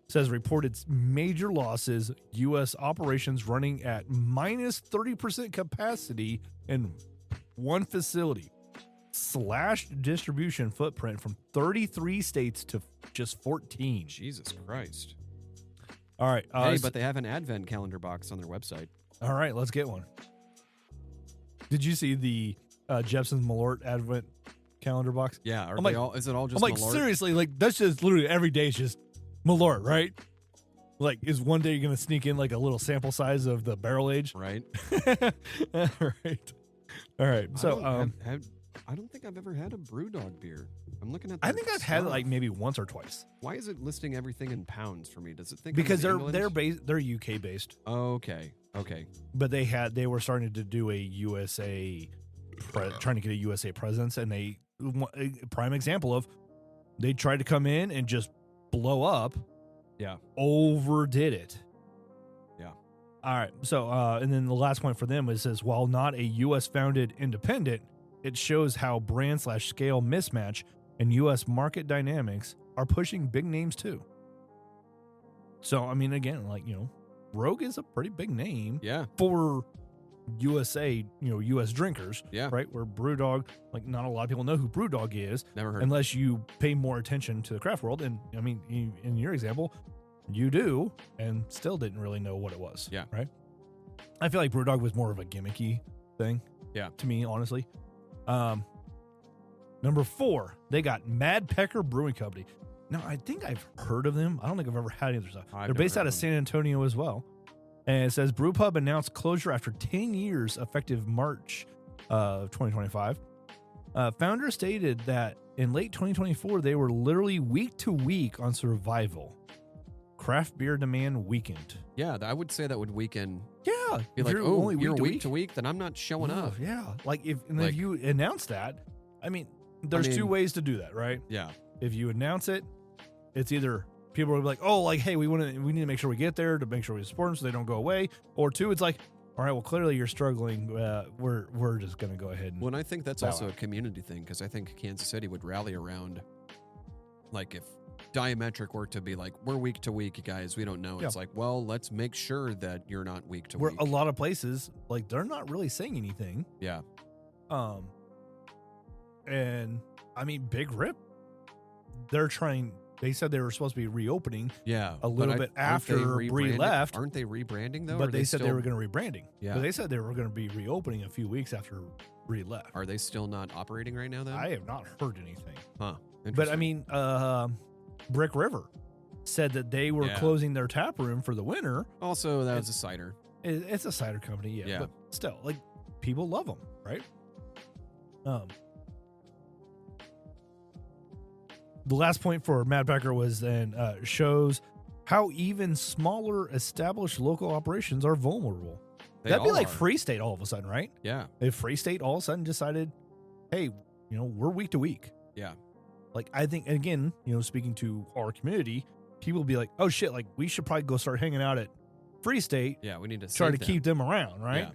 It says reported major losses. U.S. operations running at minus 30% capacity in one facility. Slashed distribution footprint from 33 states to just 14. Jesus Christ. All right. But they have an advent calendar box on their website. All right, let's get one. Did you see the Jepson's Malort advent calendar box? Yeah. Is it all just I'm like, Malort? seriously, like that's just literally every day is just Malort, right? Like, is one day you're going to sneak in like a little sample size of the barrel age? Right. All right. So, I don't think I've ever had a Brewdog beer. I'm looking at. I think I've had it like maybe once or twice. Why is it listing everything in pounds for me? Does it think because they're UK based? Oh, okay. But they were starting to do a USA, trying to get a USA presence, and a prime example of they tried to come in and just blow up. Yeah. Overdid it. Yeah. All right. So and then the last point for them is says while not a US founded independent, it shows how brand/scale mismatch and U.S. market dynamics are pushing big names too. So, I mean, again, like, Rogue is a pretty big name for USA, U.S. drinkers. Yeah. Right? Where Brewdog, like, not a lot of people know who Brewdog is. Never heard unless you pay more attention to the craft world. And, I mean, in your example, you do and still didn't really know what it was. Yeah. Right? I feel like Brewdog was more of a gimmicky thing. Yeah. To me, honestly. Number 4, they got Mad Pecker Brewing Company. Now, I think I've heard of them. I don't think I've ever had any of their stuff. They're based out of San Antonio as well. And it says Brewpub announced closure after 10 years effective March of 2025. Founder stated that in late 2024, they were literally week to week on survival. Craft beer demand weakened. Yeah, I would say that would weaken. Yeah. Be like, oh, you're week to week, then I'm not showing up. Yeah. Like if you announce that, I mean, there's two ways to do that, right? Yeah. If you announce it, it's either people will be like, oh, like, hey, we need to make sure we get there to make sure we support them so they don't go away. Or 2, it's like, all right, well, clearly you're struggling. We're just going to go ahead. Well, and I think that's also a community thing because I think Kansas City would rally around, like, if Diametric were to be like, we're week to week, guys, we don't know. It's like, well, let's make sure that you're not week to week. A lot of places, like, they're not really saying anything. Yeah. And I mean, Big Rip, they said they were supposed to be reopening a little bit after Bree left. Aren't they rebranding though? But they said they were going to rebranding. Yeah. But they said they were going to be reopening a few weeks after Bree left. Are they still not operating right now then? I have not heard anything. Huh. But I mean, Brick River said that they were closing their tap room for the winter. Also, that was a cider. It's a cider company, yeah. But still, like, people love them, right? The last point for Mad Pecker was then shows how even smaller established local operations are vulnerable. That'd be like Free State all of a sudden, right? Yeah. If Free State all of a sudden decided, hey, we're week to week. Yeah. Like, I think, and again, speaking to our community, people will be like, oh shit, like, we should probably go start hanging out at Free State. Yeah, we need to try to keep them around, right? Yeah.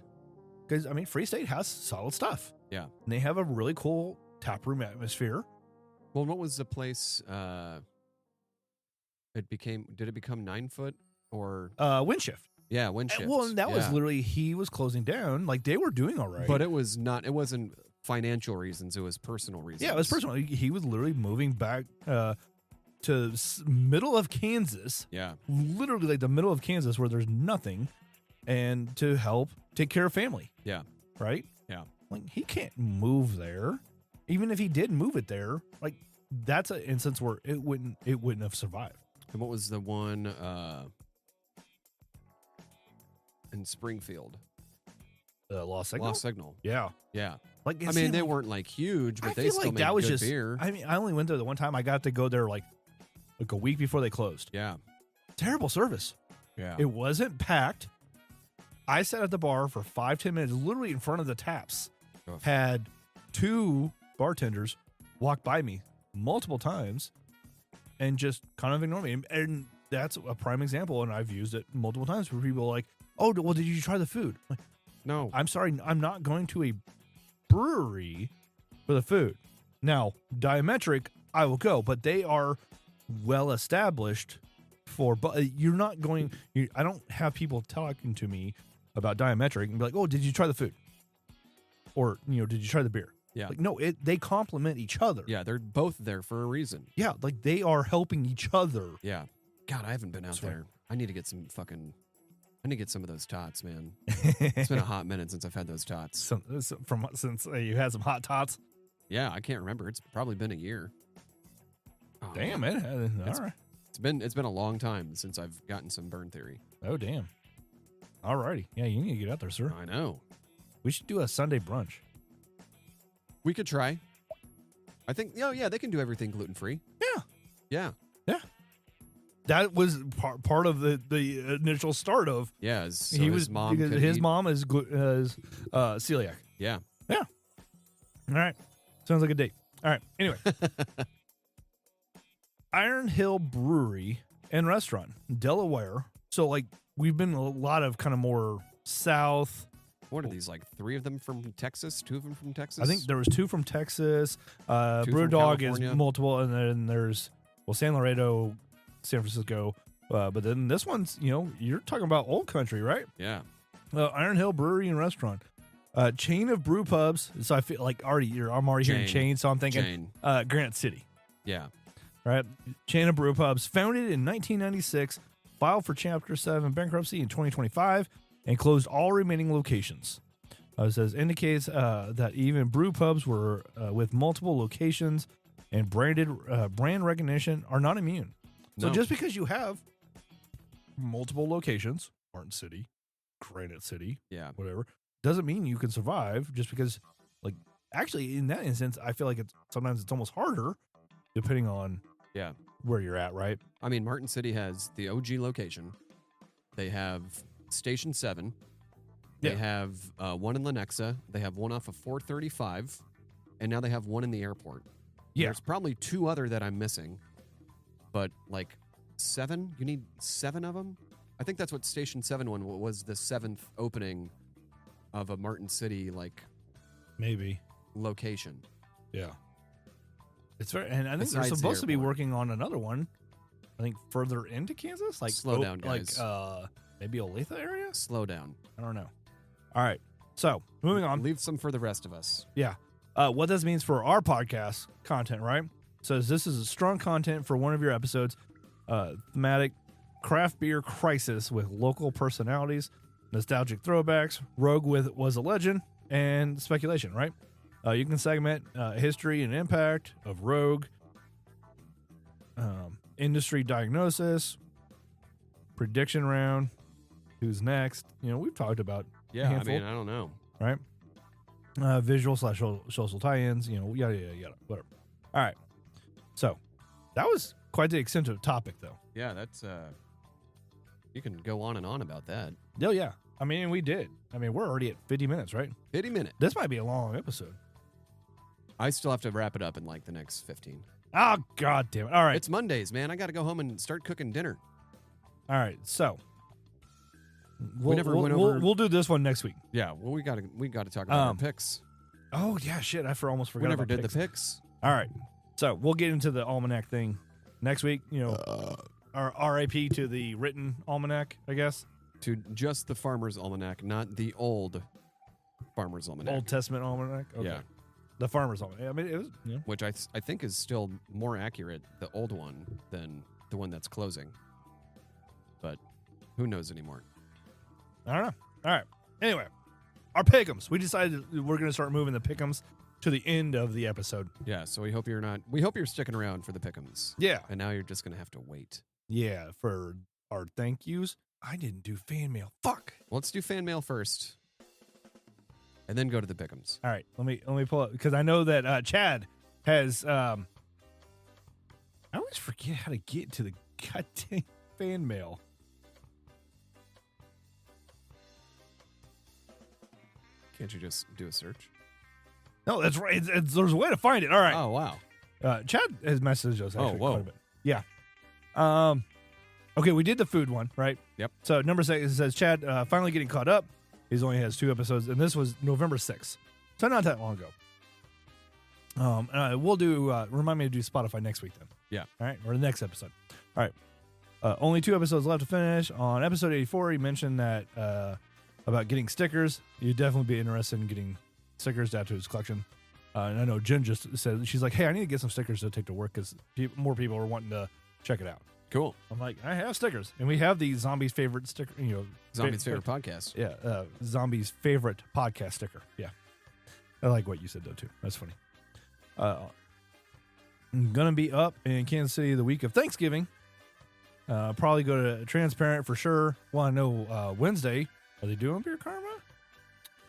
Because, I mean, Free State has solid stuff. Yeah. And they have a really cool taproom atmosphere. Well, what was the place? Did it become 9 foot or? Wind Shift. Yeah, Wind Shift. Well, and that was Yeah. literally, he was closing down. Like, they were doing all right. But it wasn't financial reasons. It was personal reasons. Yeah, it was personal. He was literally moving back to middle of Kansas. Yeah. Literally like the middle of Kansas where there's nothing, and to help take care of family. Yeah. Right? Yeah. Like, he can't move there. Even if he did move it there, like, that's an instance where it wouldn't have survived. And what was the one in Springfield? Lost Signal? Lost Signal. Yeah. Yeah. Like, I mean, they weren't like huge, but I they feel still like made that was good just beer. I mean, I only went there the one time. I got to go there like a week before they closed. Yeah. Terrible service. Yeah. It wasn't packed. I sat at the bar for 5-10 minutes, literally in front of the taps. Oof. Had 2 bartenders walk by me multiple times and just kind of ignore me. And that's a prime example, and I've used it multiple times where people are like, oh, well, did you try the food? Like, No. I'm sorry, I'm not going to a brewery for the food. Now, Diametric, I will go, but they are well established for, but you're not going, I don't have people talking to me about Diametric and be like, oh, did you try the food? Or, did you try the beer? Yeah. Like, no, they complement each other. Yeah, they're both there for a reason. Yeah, like they are helping each other. Yeah. God, I haven't been out That's right. there. I need to get some of those tots, man. It's been a hot minute since I've had those tots. Since you had some hot tots. Yeah, I can't remember. It's probably been a year. Oh, Damn, it. All right. It's been a long time since I've gotten some Burn Theory. Oh, damn. All righty. Yeah, you need to get out there, sir. I know. We should do a Sunday brunch. We could try. I think, yeah, they can do everything gluten-free. Yeah. Yeah. Yeah. That was part of the initial start of. Yeah. So His mom is celiac. Yeah. Yeah. All right. Sounds like a date. All right. Anyway. Iron Hill Brewery and Restaurant, Delaware. So, like, we've been a lot of kind of more south. What are these, like 3 of them from Texas? 2 of them from Texas? I think there was 2 from Texas. 2 from Brewdog is California. multiple, and then there's San Laredo, San Francisco. But then this one's, you're talking about old country, right? Yeah. Iron Hill Brewery and Restaurant, chain of brew pubs. So I feel like I'm already hearing chain. So I'm thinking Granite City. Yeah. Right, chain of brew pubs, founded in 1996, filed for Chapter 7 bankruptcy in 2025, and closed all remaining locations. It says indicates that even brew pubs were with multiple locations and brand recognition are not immune. So just because you have multiple locations, Martin City, Granite City, whatever, doesn't mean you can survive. Just because, like, actually in that instance, I feel like sometimes it's almost harder, depending on where you're at, right? I mean, Martin City has the OG location. They have Station 7. They have one in Lenexa. They have one off of 435. And now they have one in the airport. Yeah. There's probably 2 other that I'm missing. But, like, 7? You need 7 of them? I think that's what Station 7 one was, the 7th opening of a Martin City, like... Maybe. Location. Yeah. It's very, and I think Besides they're supposed the to be airport. working on another one. I think further into Kansas, like Slow down, guys. like maybe Olathe area. Slow down. I don't know. All right, so moving on. Leave some for the rest of us. Yeah, what this means for our podcast content, right? So this is a strong content for one of your episodes. Thematic craft beer crisis with local personalities, nostalgic throwbacks, Rogue was a legend, and speculation, right? You can segment history and impact of Rogue, industry diagnosis, prediction round, who's next. We've talked about a handful, I don't know. right? Visual/social tie-ins, yada, yada, whatever. All right. So that was quite the extensive topic, though. Yeah, that's, you can go on and on about that. Oh, yeah. I mean, we did. I mean, we're already at 50 minutes, right? 50 minutes. This might be a long episode. I still have to wrap it up in like the next 15. Oh, God damn it. All right. It's Mondays, man. I got to go home and start cooking dinner. All right. So We'll do this one next week. Yeah, well, we got to talk about our picks. Oh, yeah, shit. I almost forgot We never about did picks. the picks. All right. So we'll get into the almanac thing next week. You know, our RIP to the written almanac, I guess. To just the Farmer's Almanac, not the old Farmer's Almanac. Old Testament almanac. Okay. Yeah. The farmer's almanac. I mean, it was. Yeah. Which I think is still more accurate, the old one, than the one that's closing. But who knows anymore? I don't know. All right. Anyway, our pick'ems. We decided we're going to start moving the pick'ems to the end of the episode. Yeah, so we hope you're sticking around for the pick'ems. Yeah. And now you're just going to have to wait. Yeah, for our thank yous. I didn't do fan mail. Fuck. Well, let's do fan mail first. And then go to the pick'ems. All right. Let me pull up because I know that Chad has I always forget how to get to the goddamn fan mail. Can't you just do a search? No, that's right. There's a way to find it. All right. Oh, wow. Chad has messaged us. Actually, whoa. quite a bit. Yeah. Okay, we did the food one, right? Yep. So number 6, it says, Chad finally getting caught up. He's only has 2 episodes, and this was November 6th. So not that long ago. We'll do, remind me to do Spotify next week then. Yeah. All right, or the next episode. All right. Only 2 episodes left to finish. On episode 84, he mentioned that about getting stickers. You'd definitely be interested in getting stickers to add to his collection. And I know Jen just said, she's like, hey, I need to get some stickers to take to work because more people are wanting to check it out. Cool. I'm like, I have stickers. And we have the Zombies favorite sticker, Zombies favorite podcast. Yeah. Zombies favorite podcast sticker. Yeah. I like what you said, though, too. That's funny. I'm going to be up in Kansas City the week of Thanksgiving. Probably go to Transparent for sure. Well, I know Wednesday. Are they doing Beer Karma?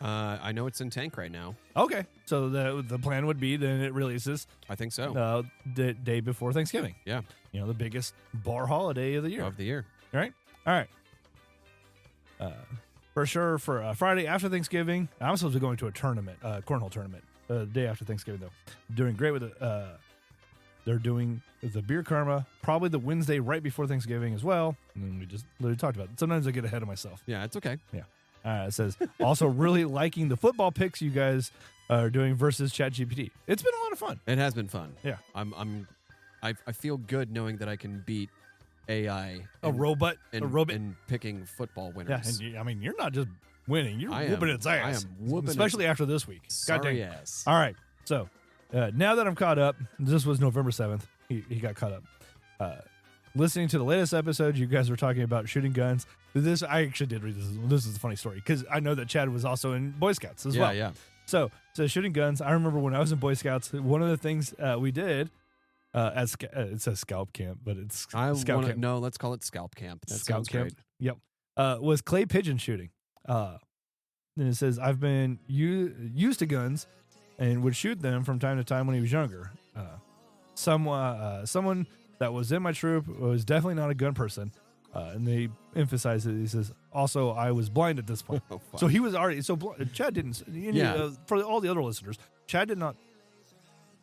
I know it's in tank right now. Okay. So the plan would be then it releases I think so. the day before Thanksgiving. Yeah. The biggest bar holiday of the year. Of the year. Right? All right. For sure, for Friday after Thanksgiving, I'm supposed to be going to a tournament, cornhole tournament, the day after Thanksgiving, though. Doing great with it. They're doing the Beer Karma, probably the Wednesday right before Thanksgiving as well. And we just literally talked about it. Sometimes I get ahead of myself. Yeah, it's okay. Yeah. It says, also really liking the football picks you guys are doing versus ChatGPT. It's been a lot of fun. It has been fun. Yeah. I feel good knowing that I can beat AI. A robot. And picking football winners. Yeah, and you're not just winning. You're whooping its ass. I am whooping especially after this week. Sorry ass. All right. So now that I'm caught up, this was November 7th. He got caught up. Listening to the latest episode, you guys were talking about shooting guns. This I actually did read this. This is a funny story because I know that Chad was also in Boy Scouts as well. Yeah. So shooting guns. I remember when I was in Boy Scouts, one of the things we did it says scalp camp, but it's scout camp. No, let's call it scalp camp. That Scout sounds camp. great. Yep. Was clay pigeon shooting. And it says I've been used to guns and would shoot them from time to time when he was younger. Someone that was in my troop was definitely not a gun person. And they emphasize it. He says, also, I was blind at this point. Oh, so he was already, Chad didn't, for all the other listeners, Chad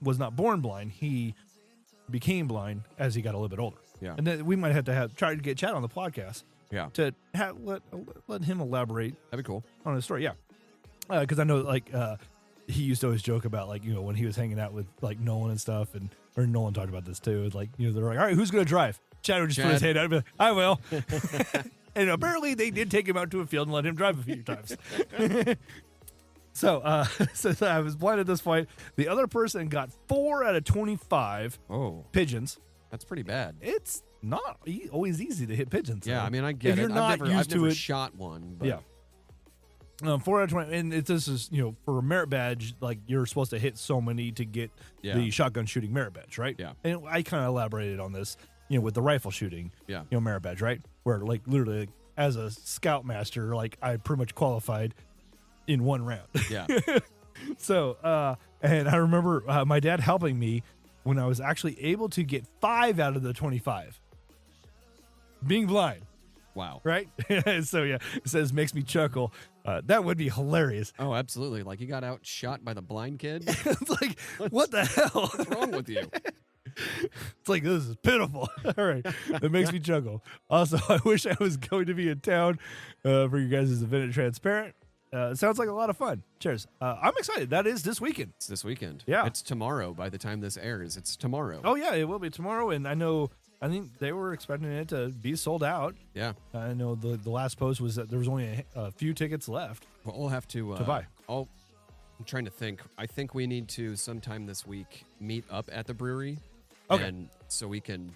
was not born blind. He became blind as he got a little bit older. Yeah. And then we might have to try to get Chad on the podcast. Yeah. To let him elaborate. That'd be cool. On his story. Yeah. Because I know, he used to always joke about, when he was hanging out with, Nolan and stuff, or Nolan talked about this too. They're like, all right, who's going to drive? Chad would just put his hand out and be like, I will. And apparently they did take him out to a field and let him drive a few times. So I was blind at this point. The other person got 4 out of 25 pigeons. That's pretty bad. It's not always easy to hit pigeons. Yeah, though. I get if it. You're not used I've never to it. shot one. But. Yeah. 4 out of 20. And this is, for a merit badge, you're supposed to hit so many to get the shotgun shooting merit badge, right? Yeah. And I kind of elaborated on this. With the rifle shooting, merit badge, right? Where literally as a scoutmaster, I pretty much qualified in 1 round. Yeah. So, and I remember my dad helping me when I was actually able to get 5 out of the 25. Being blind. Wow. Right? So, yeah, it says makes me chuckle. That would be hilarious. Oh, absolutely. You got outshot by the blind kid? It's what the hell? What's wrong with you? It's this is pitiful. All right. It makes me chuckle. Also, I wish I was going to be in town for you guys' event at Transparent. It sounds like a lot of fun. Cheers. I'm excited. That is this weekend. It's this weekend. Yeah. It's tomorrow by the time this airs. It's tomorrow. Oh, yeah, it will be tomorrow. And I think they were expecting it to be sold out. Yeah. I know the last post was that there was only a few tickets left Well, we'll have to buy. I'm trying to think. I think we need to sometime this week meet up at the brewery. Okay. And so we can.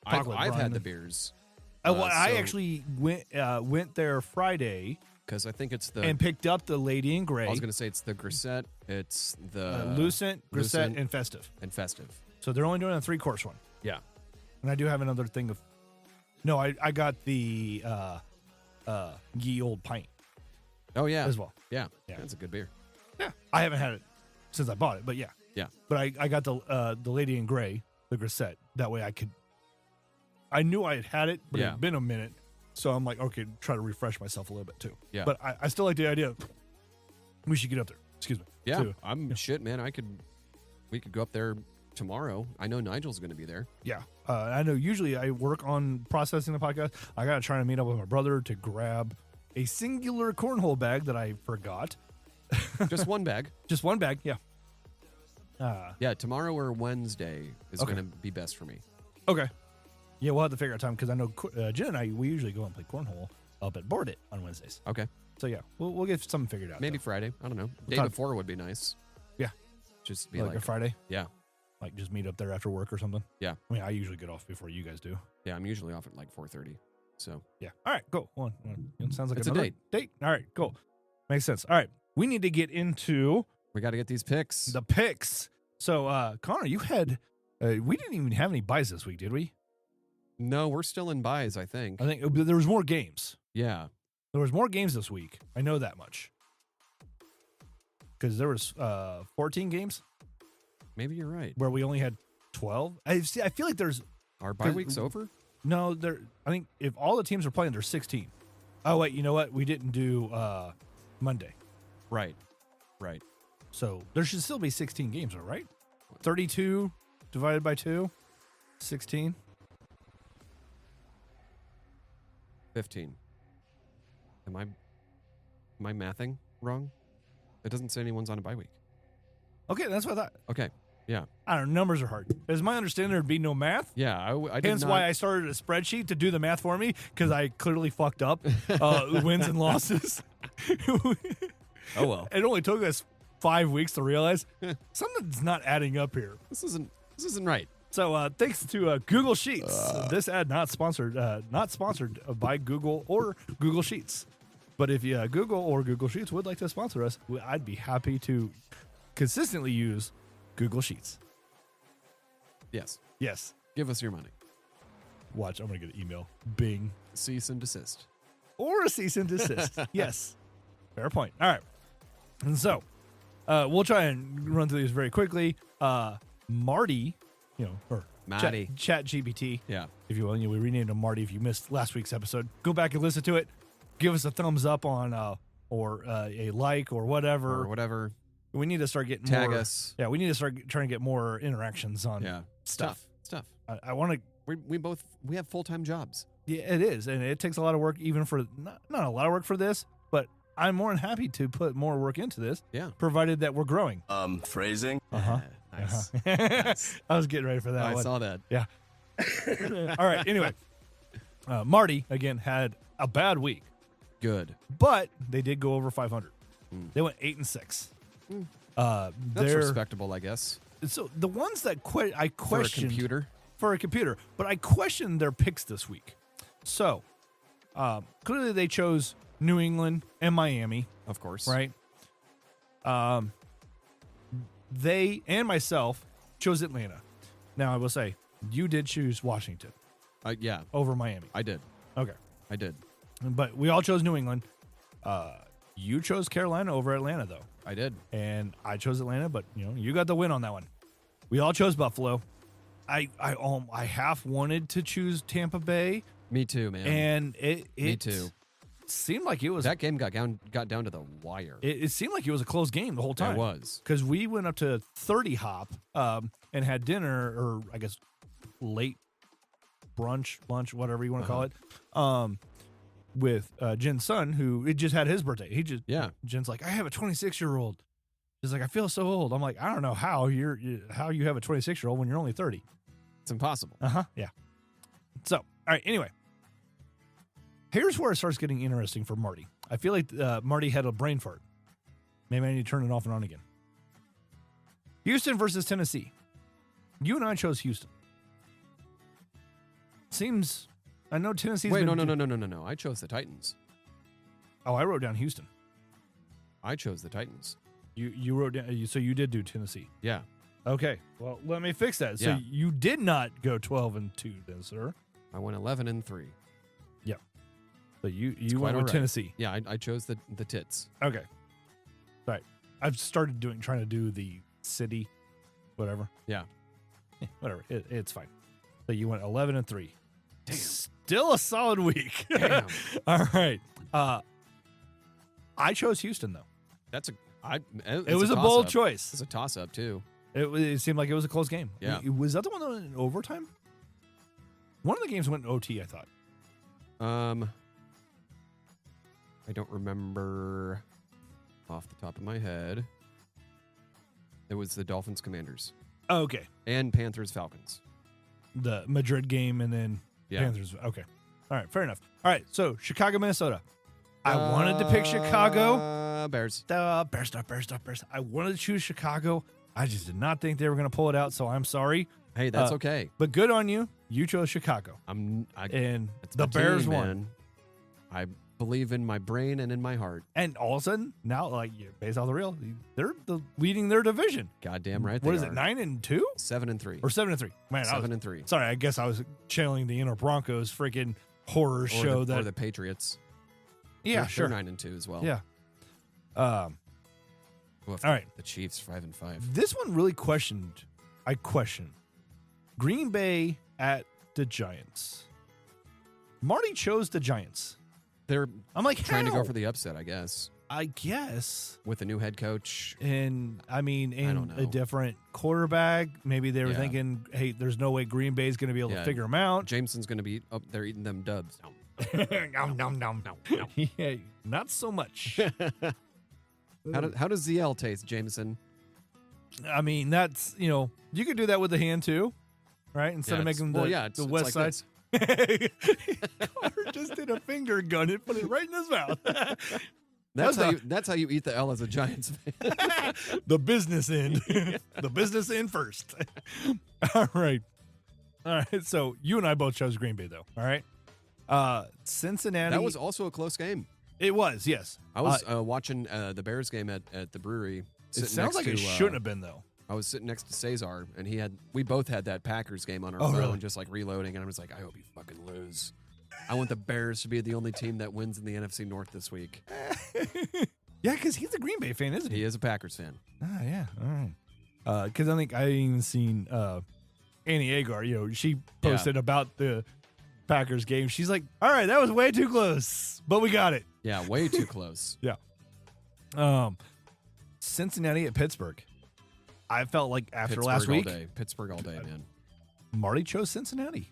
Talk I've with had Brian. the beers. Well, I so- actually went there Friday Because I think it's the. and picked up the Lady in Gray, I was going to say it's the Grisette. It's the Lucent, Grisette, Lucent. and Festive. and Festive. So they're only doing a 3-course one. Yeah. And I do have another thing of. No, I got the Ye Old Pint Oh yeah. as well. Yeah. Yeah. That's a good beer. Yeah, I haven't had it since I bought it, but yeah. Yeah. But I got the Lady in Gray, the Grisette. That way I knew I had it, but it Yeah. had been a minute. So I'm like, okay, try to refresh myself a little bit too. Yeah. But I still like the idea. We should get up there. Excuse me. Yeah. too. I'm shit, man. We could go up there tomorrow. I know Nigel's going to be there. Yeah. I know usually I work on processing the podcast. I got to try to meet up with my brother to grab a singular cornhole bag that I forgot. Just one bag. Just one bag. Yeah. Yeah. Tomorrow or Wednesday is Okay. going to be best for me. Okay. Yeah, we'll have to figure out time because I know Jen and I, we usually go and play cornhole up at Board It on Wednesdays. Okay. So yeah, we'll get something figured out. Maybe though. Friday. I don't know. Day talk- before would be nice. Yeah. Just be like a Friday, yeah. like just meet up there after work or something. Yeah. I mean, I usually get off before you guys do. Yeah. I'm usually off at like 4:30. So Yeah. All right, cool. Well, it sounds like It's a another date. Date. All right, cool. Makes sense. All right, we need to get into we got to get these picks. the picks. So, Connor, you had we didn't even have any buys this week, did we? No, we're still in buys, I think. I think there was more games. Yeah. There was more games this week. I know that much because there was 14 games Maybe you're right. where we only had 12. I feel like there's Our bye week's over? no there. I think if all the teams are playing, there's 16. Oh wait, you know what? We didn't do Monday, Right. Right. so there should still be 16 games, all right? 32 divided by 2, 16. 15. Am I mathing wrong? It doesn't say anyone's on a bye week. Okay, that's what I thought. Okay. Yeah. I don't know. Numbers are hard. As my understanding, there'd be no math. Yeah. I did Hence not, why I started a spreadsheet to do the math for me because I clearly fucked up wins and losses. Oh well. It only took us 5 weeks to realize something's not adding up here. This isn't right. So thanks to Google Sheets. This ad not sponsored by Google or Google Sheets. But if you Google or Google Sheets would like to sponsor us, I'd be happy to consistently use Google Sheets. Yes. Yes. Give us your money. Watch, I'm going to get an email. Bing. Cease and desist. Or a cease and desist. Yes. Fair point. All right. And so we'll try and run through these very quickly. Marty, or Marty. Chat GPT, Yeah. if you will. We renamed him Marty. If you missed last week's episode, go back and listen to it. Give us a thumbs up on or a like or whatever. Or whatever. We need to start getting Tag more. us. Yeah, we need to start trying to get more interactions on Yeah. stuff. Stuff. I want to. We have full-time jobs. Yeah, it is, and it takes a lot of work, even for not a lot of work for this, but I'm more than happy to put more work into this, Yeah. provided that we're growing. Phrasing. Uh-huh. Nice. I was getting ready for that I one. saw that. Yeah. All right. Anyway, Marty again had a bad week, Good. but they did go over 500. Mm. They went 8-6. That's They're respectable, I guess. so the ones that I For a questioned computer. for a computer, but I questioned their picks this week. So clearly they chose New England and Miami, Of course. right? They and myself chose Atlanta. Now I will say you did choose Washington Yeah. over Miami. I did. Okay, I did. but we all chose New England. You chose Carolina over Atlanta though, I did. and I chose Atlanta. But you got the win on that one. We all chose Buffalo. I half wanted to choose Tampa Bay, Me too, man. and it Me too. seemed like it was That game got down to the wire. it seemed like it was a close game the whole time. It was. Because we went up to 30 hop and had dinner, or I guess late brunch, lunch, whatever you want to call it, with Jen's son, who it just had his birthday. Jen's like, I have a 26-year-old. She's like, I feel so old. I'm like, I don't know how you have a 26-year-old when you're only 30. It's impossible. Yeah. So, all right. Anyway, here's where it starts getting interesting for Marty. I feel like Marty had a brain fart. Maybe I need to turn it off and on again. Houston versus Tennessee. You and I chose Houston. Seems, I know Tennessee's Wait, been... no. I chose the Titans. Oh, I wrote down Houston. I chose the Titans. You wrote down, so you did do Tennessee. Yeah. Okay. Well, let me fix that. So you did not go 12-2 then, sir. I went 11-3. Yeah. So you went with Tennessee. Yeah, I chose the tits. Okay. All right. I've started trying to do the city, whatever. Yeah. Whatever. It's fine. So you went 11-3. Damn. Still a solid week. Damn. All right. I chose Houston though. It was a bold choice. It's a toss-up too. It seemed like it was a close game. Yeah. Was that the one that went in overtime? One of the games went in OT, I thought. I don't remember off the top of my head. It was the Dolphins Commanders. Oh, okay. And Panthers Falcons. The Madrid game and then Panthers. Okay. All right. Fair enough. All right. So Chicago, Minnesota. I wanted to pick Chicago. Bears. Bears. I wanted to choose Chicago. I just did not think they were going to pull it out, so I'm sorry. Hey, that's okay. But good on you. You chose Chicago. And the Bears team, won. Man. I believe in my brain and in my heart. And all of a sudden, now, like, based off the real, they're leading their division. Goddamn right. What is it, 9-2? 7-3. Or 7-3. Man, 7-3. Sorry, I guess I was channeling the inner Broncos freaking horror show or the Patriots. Yeah, they're 9-2 as well. Yeah. All right. The Chiefs 5-5. This one really I questioned Green Bay at the Giants. Marty chose the Giants. I'm like, trying to go for the upset, I guess. I guess. With a new head coach. And, I don't know. A different quarterback. Maybe they were thinking, hey, there's no way Green Bay's going to be able to figure them out. Jameson's going to be up there eating them dubs. Nom. Yeah, not so much. How does ZL taste, Jameson? I mean, that's, you could do that with the hand too, right? Instead of making the west like side. Connor just did a finger gun and put it right in his mouth. That's how you eat the L as a Giants fan. The business end. The business end first. All right. So you and I both chose Green Bay though. All right. Cincinnati. That was also a close game. It was, yes. I was watching the Bears game at the brewery. It sounds like it shouldn't have been though. I was sitting next to Cesar, and we both had that Packers game on our phone, really? just like reloading, and I was like, I hope you fucking lose. I want the Bears to be the only team that wins in the NFC North this week. Yeah, because he's a Green Bay fan, isn't he? He is a Packers fan. Ah, yeah. All right. Because I think I even seen Annie Agar. She posted about the Packers game. She's like, all right, that was way too close, but we got it. Yeah, way too close. Yeah. Cincinnati at Pittsburgh. I felt like after last week, Pittsburgh all day, man. Marty chose Cincinnati.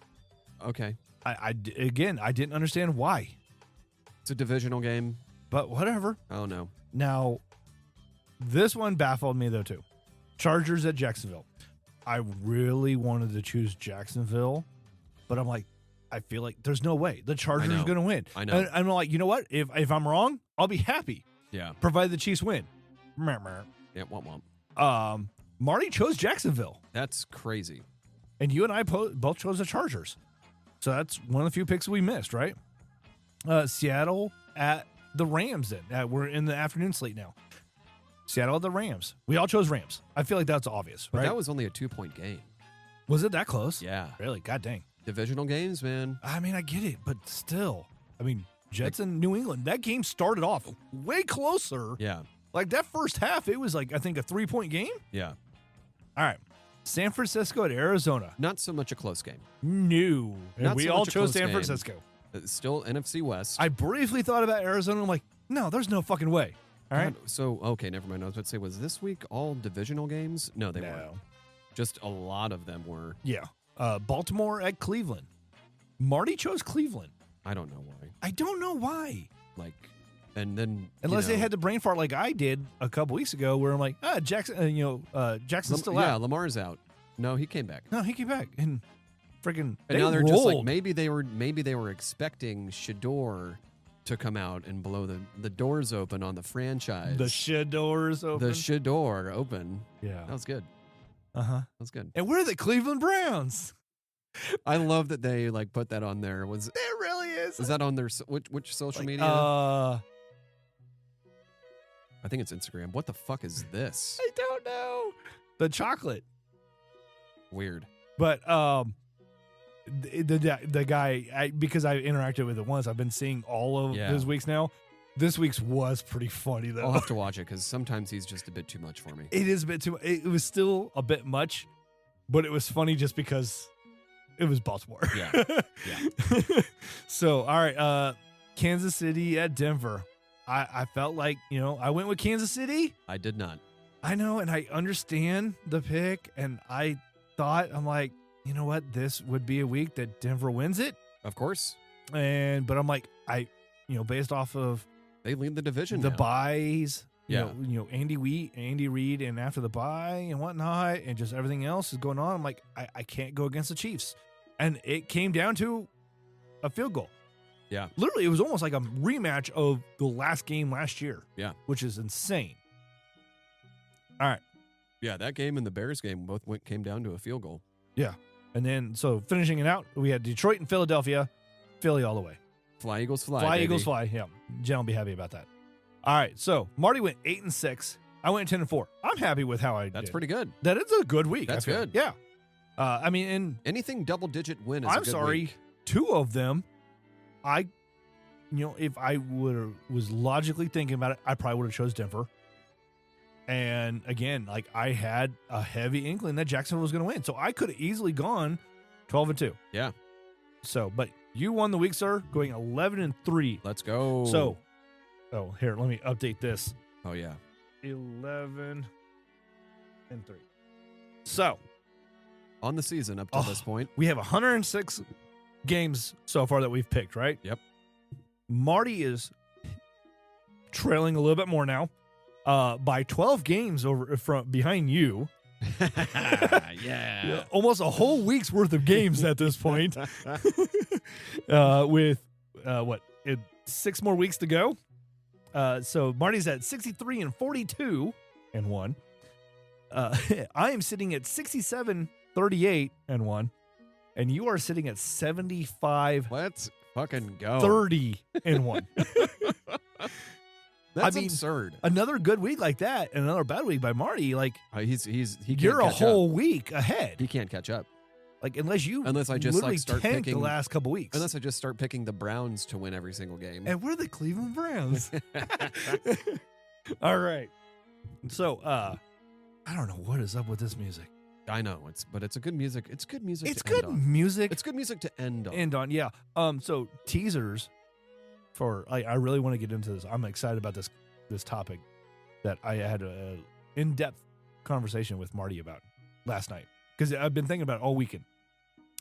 Okay. I didn't understand why. It's a divisional game. But whatever. Oh, no. Now, this one baffled me, though, too. Chargers at Jacksonville. I really wanted to choose Jacksonville, but I'm like, I feel like there's no way. The Chargers are going to win. I know. And I'm like, you know what? If I'm wrong, I'll be happy. Yeah. Provided the Chiefs win. Yeah, womp. Marty chose Jacksonville. That's crazy. And you and I both chose the Chargers. So that's one of the few picks we missed, right? Seattle at the Rams then. We're in the afternoon slate now. Seattle at the Rams. We all chose Rams. I feel like that's obvious, right? But that was only a 2-point game. Was it that close? Yeah. Really? God dang. Divisional games, man. I mean, I get it, but still. I mean, Jets and New England. That game started off way closer. Yeah. Like that first half, it was like, I think, a 3-point game. Yeah. All right. San Francisco at Arizona. Not so much a close game. No. And we all chose San game. Francisco. It's still NFC West. I briefly thought about Arizona. I'm like, no, there's no fucking way. All right. So, okay, never mind. I was about to say, was this week all divisional games? No, they weren't. Just a lot of them were. Yeah. Baltimore at Cleveland. Marty chose Cleveland. I don't know why. I don't know why. Like, and then Unless they had the brain fart like I did a couple weeks ago, where I'm like, Jackson, Jackson's still out. Yeah, Lamar's out. No, he came back. No, he came back and freaking. And now they're just like maybe they were expecting Shador to come out and blow the doors open on the franchise. The Shador's open. The Shador open. Yeah, that was good. That was good. And we're the Cleveland Browns. I love that they like put that on there. It really is. Is that on their which social media? I think it's Instagram. What the fuck is this? I don't know. The chocolate. Weird. But the guy, because I interacted with it once, I've been seeing all of his weeks now. This week's was pretty funny though. I'll have to watch it because sometimes he's just a bit too much for me. It is a bit too much. It was still a bit much, but it was funny just because it was Baltimore. Yeah. So, all right. Kansas City at Denver. I felt like, I went with Kansas City. I did not. I know, and I understand the pick, and I thought, I'm like, you know what? This would be a week that Denver wins it. Of course. But I'm like, based off of they lead the division. The now. buys, Yeah. Andy Reid, and after the bye and whatnot, and just everything else is going on. I'm like, I can't go against the Chiefs. And it came down to a field goal. Yeah. Literally, it was almost like a rematch of the last game last year. Yeah. Which is insane. All right. Yeah, that game and the Bears game both came down to a field goal. Yeah. And then, so finishing it out, we had Detroit and Philadelphia. Philly all the way. Fly, Eagles, fly. Fly, baby. Eagles, fly. Yeah. Jen will be happy about that. All right. So Marty went 8-6. I went 10-4. I'm happy with how I did. That's pretty good. That is a good week. That's good. Yeah. And anything double-digit win is I'm a good sorry, week. 2 of them, if I was logically thinking about it, I probably would have chose Denver. And again, like I had a heavy inkling that Jacksonville was going to win, so I could have easily gone 12-2. Yeah. So, but you won the week, sir, going 11-3. Let's go. So, here, let me update this. Oh yeah. 11-3. So, on the season up to this point, we have 106 games so far that we've picked, right? Yep. Marty is trailing a little bit more now, by 12 games from behind you. Yeah. Almost a whole week's worth of games at this point. With 6 more weeks to go. So Marty's at 63-42-1. I am sitting at 67-38-1, and you are sitting at 75. Let's fucking go. 30-1. That's absurd. Another good week like that, and another bad week by Marty. Like he can't you're a catch whole up. Week ahead. He can't catch up. Like unless I just literally like start tanked picking the last couple weeks. Unless I just start picking the Browns to win every single game. And we're the Cleveland Browns. All right. So I don't know what is up with this music. I know but it's a good music. It's good music. It's to good end on. music. It's good music to end on. End on, yeah. So teasers for I really want to get into this. I'm excited about this topic that I had a in-depth conversation with Marty about last night because I've been thinking about it all weekend.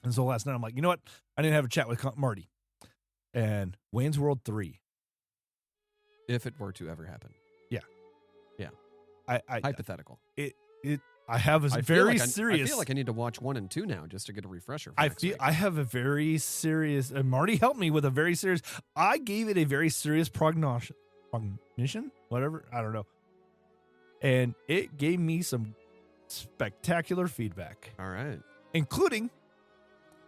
And so last night I'm like, you know what? I didn't have a chat with Marty. And Wayne's World 3. If it were to ever happen. Yeah. Yeah. I hypothetical. I have a very serious. I feel like I need to watch 1 and 2 now just to get a refresher. For I next week. I have a very serious. And Marty helped me with a very serious. I gave it a very serious prognition, whatever, I don't know, and it gave me some spectacular feedback. All right, including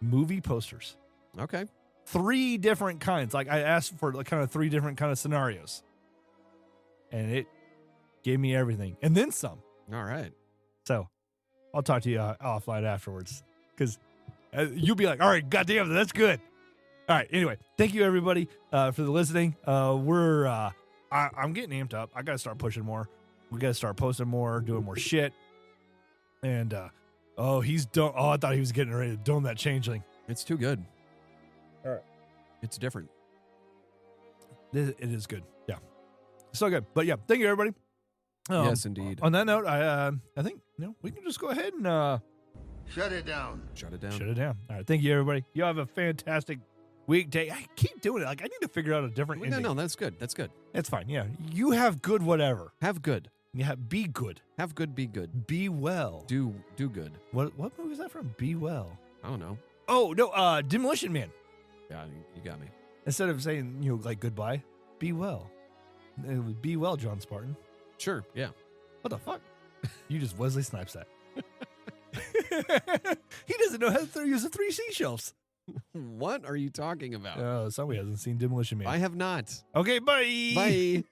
movie posters. Okay, 3 different kinds. Like I asked for like kind of 3 different kind of scenarios, and it gave me everything and then some. All right. So I'll talk to you offline afterwards because you'll be like, all right, goddamn, that's good. All right. Anyway, thank you everybody for the listening. I'm getting amped up. I got to start pushing more. We got to start posting more, doing more shit. And he's done. Oh, I thought he was getting ready to dome that changeling. It's too good. All right. It's different. It is good. Yeah. So good. But yeah, thank you everybody. Yes, indeed. On that note, I think we can just go ahead and shut it down. Shut it down. Shut it down. All right. Thank you, everybody. You have a fantastic weekday. I keep doing it. Like, I need to figure out a different ending. No, that's good. That's good. It's fine. Yeah. You have good whatever. Have good. Yeah, be good. Have good, be good. Be well. Do good. What movie is that from? Be well. I don't know. Oh, no, Demolition Man. Yeah, you got me. Instead of saying, like goodbye, be well. It was be well, John Spartan. Sure, yeah. What the fuck? You just Wesley Snipes that. He doesn't know how to use the 3 seashells. What are you talking about? Oh, somebody hasn't seen Demolition Man. I have not. Okay, bye. Bye.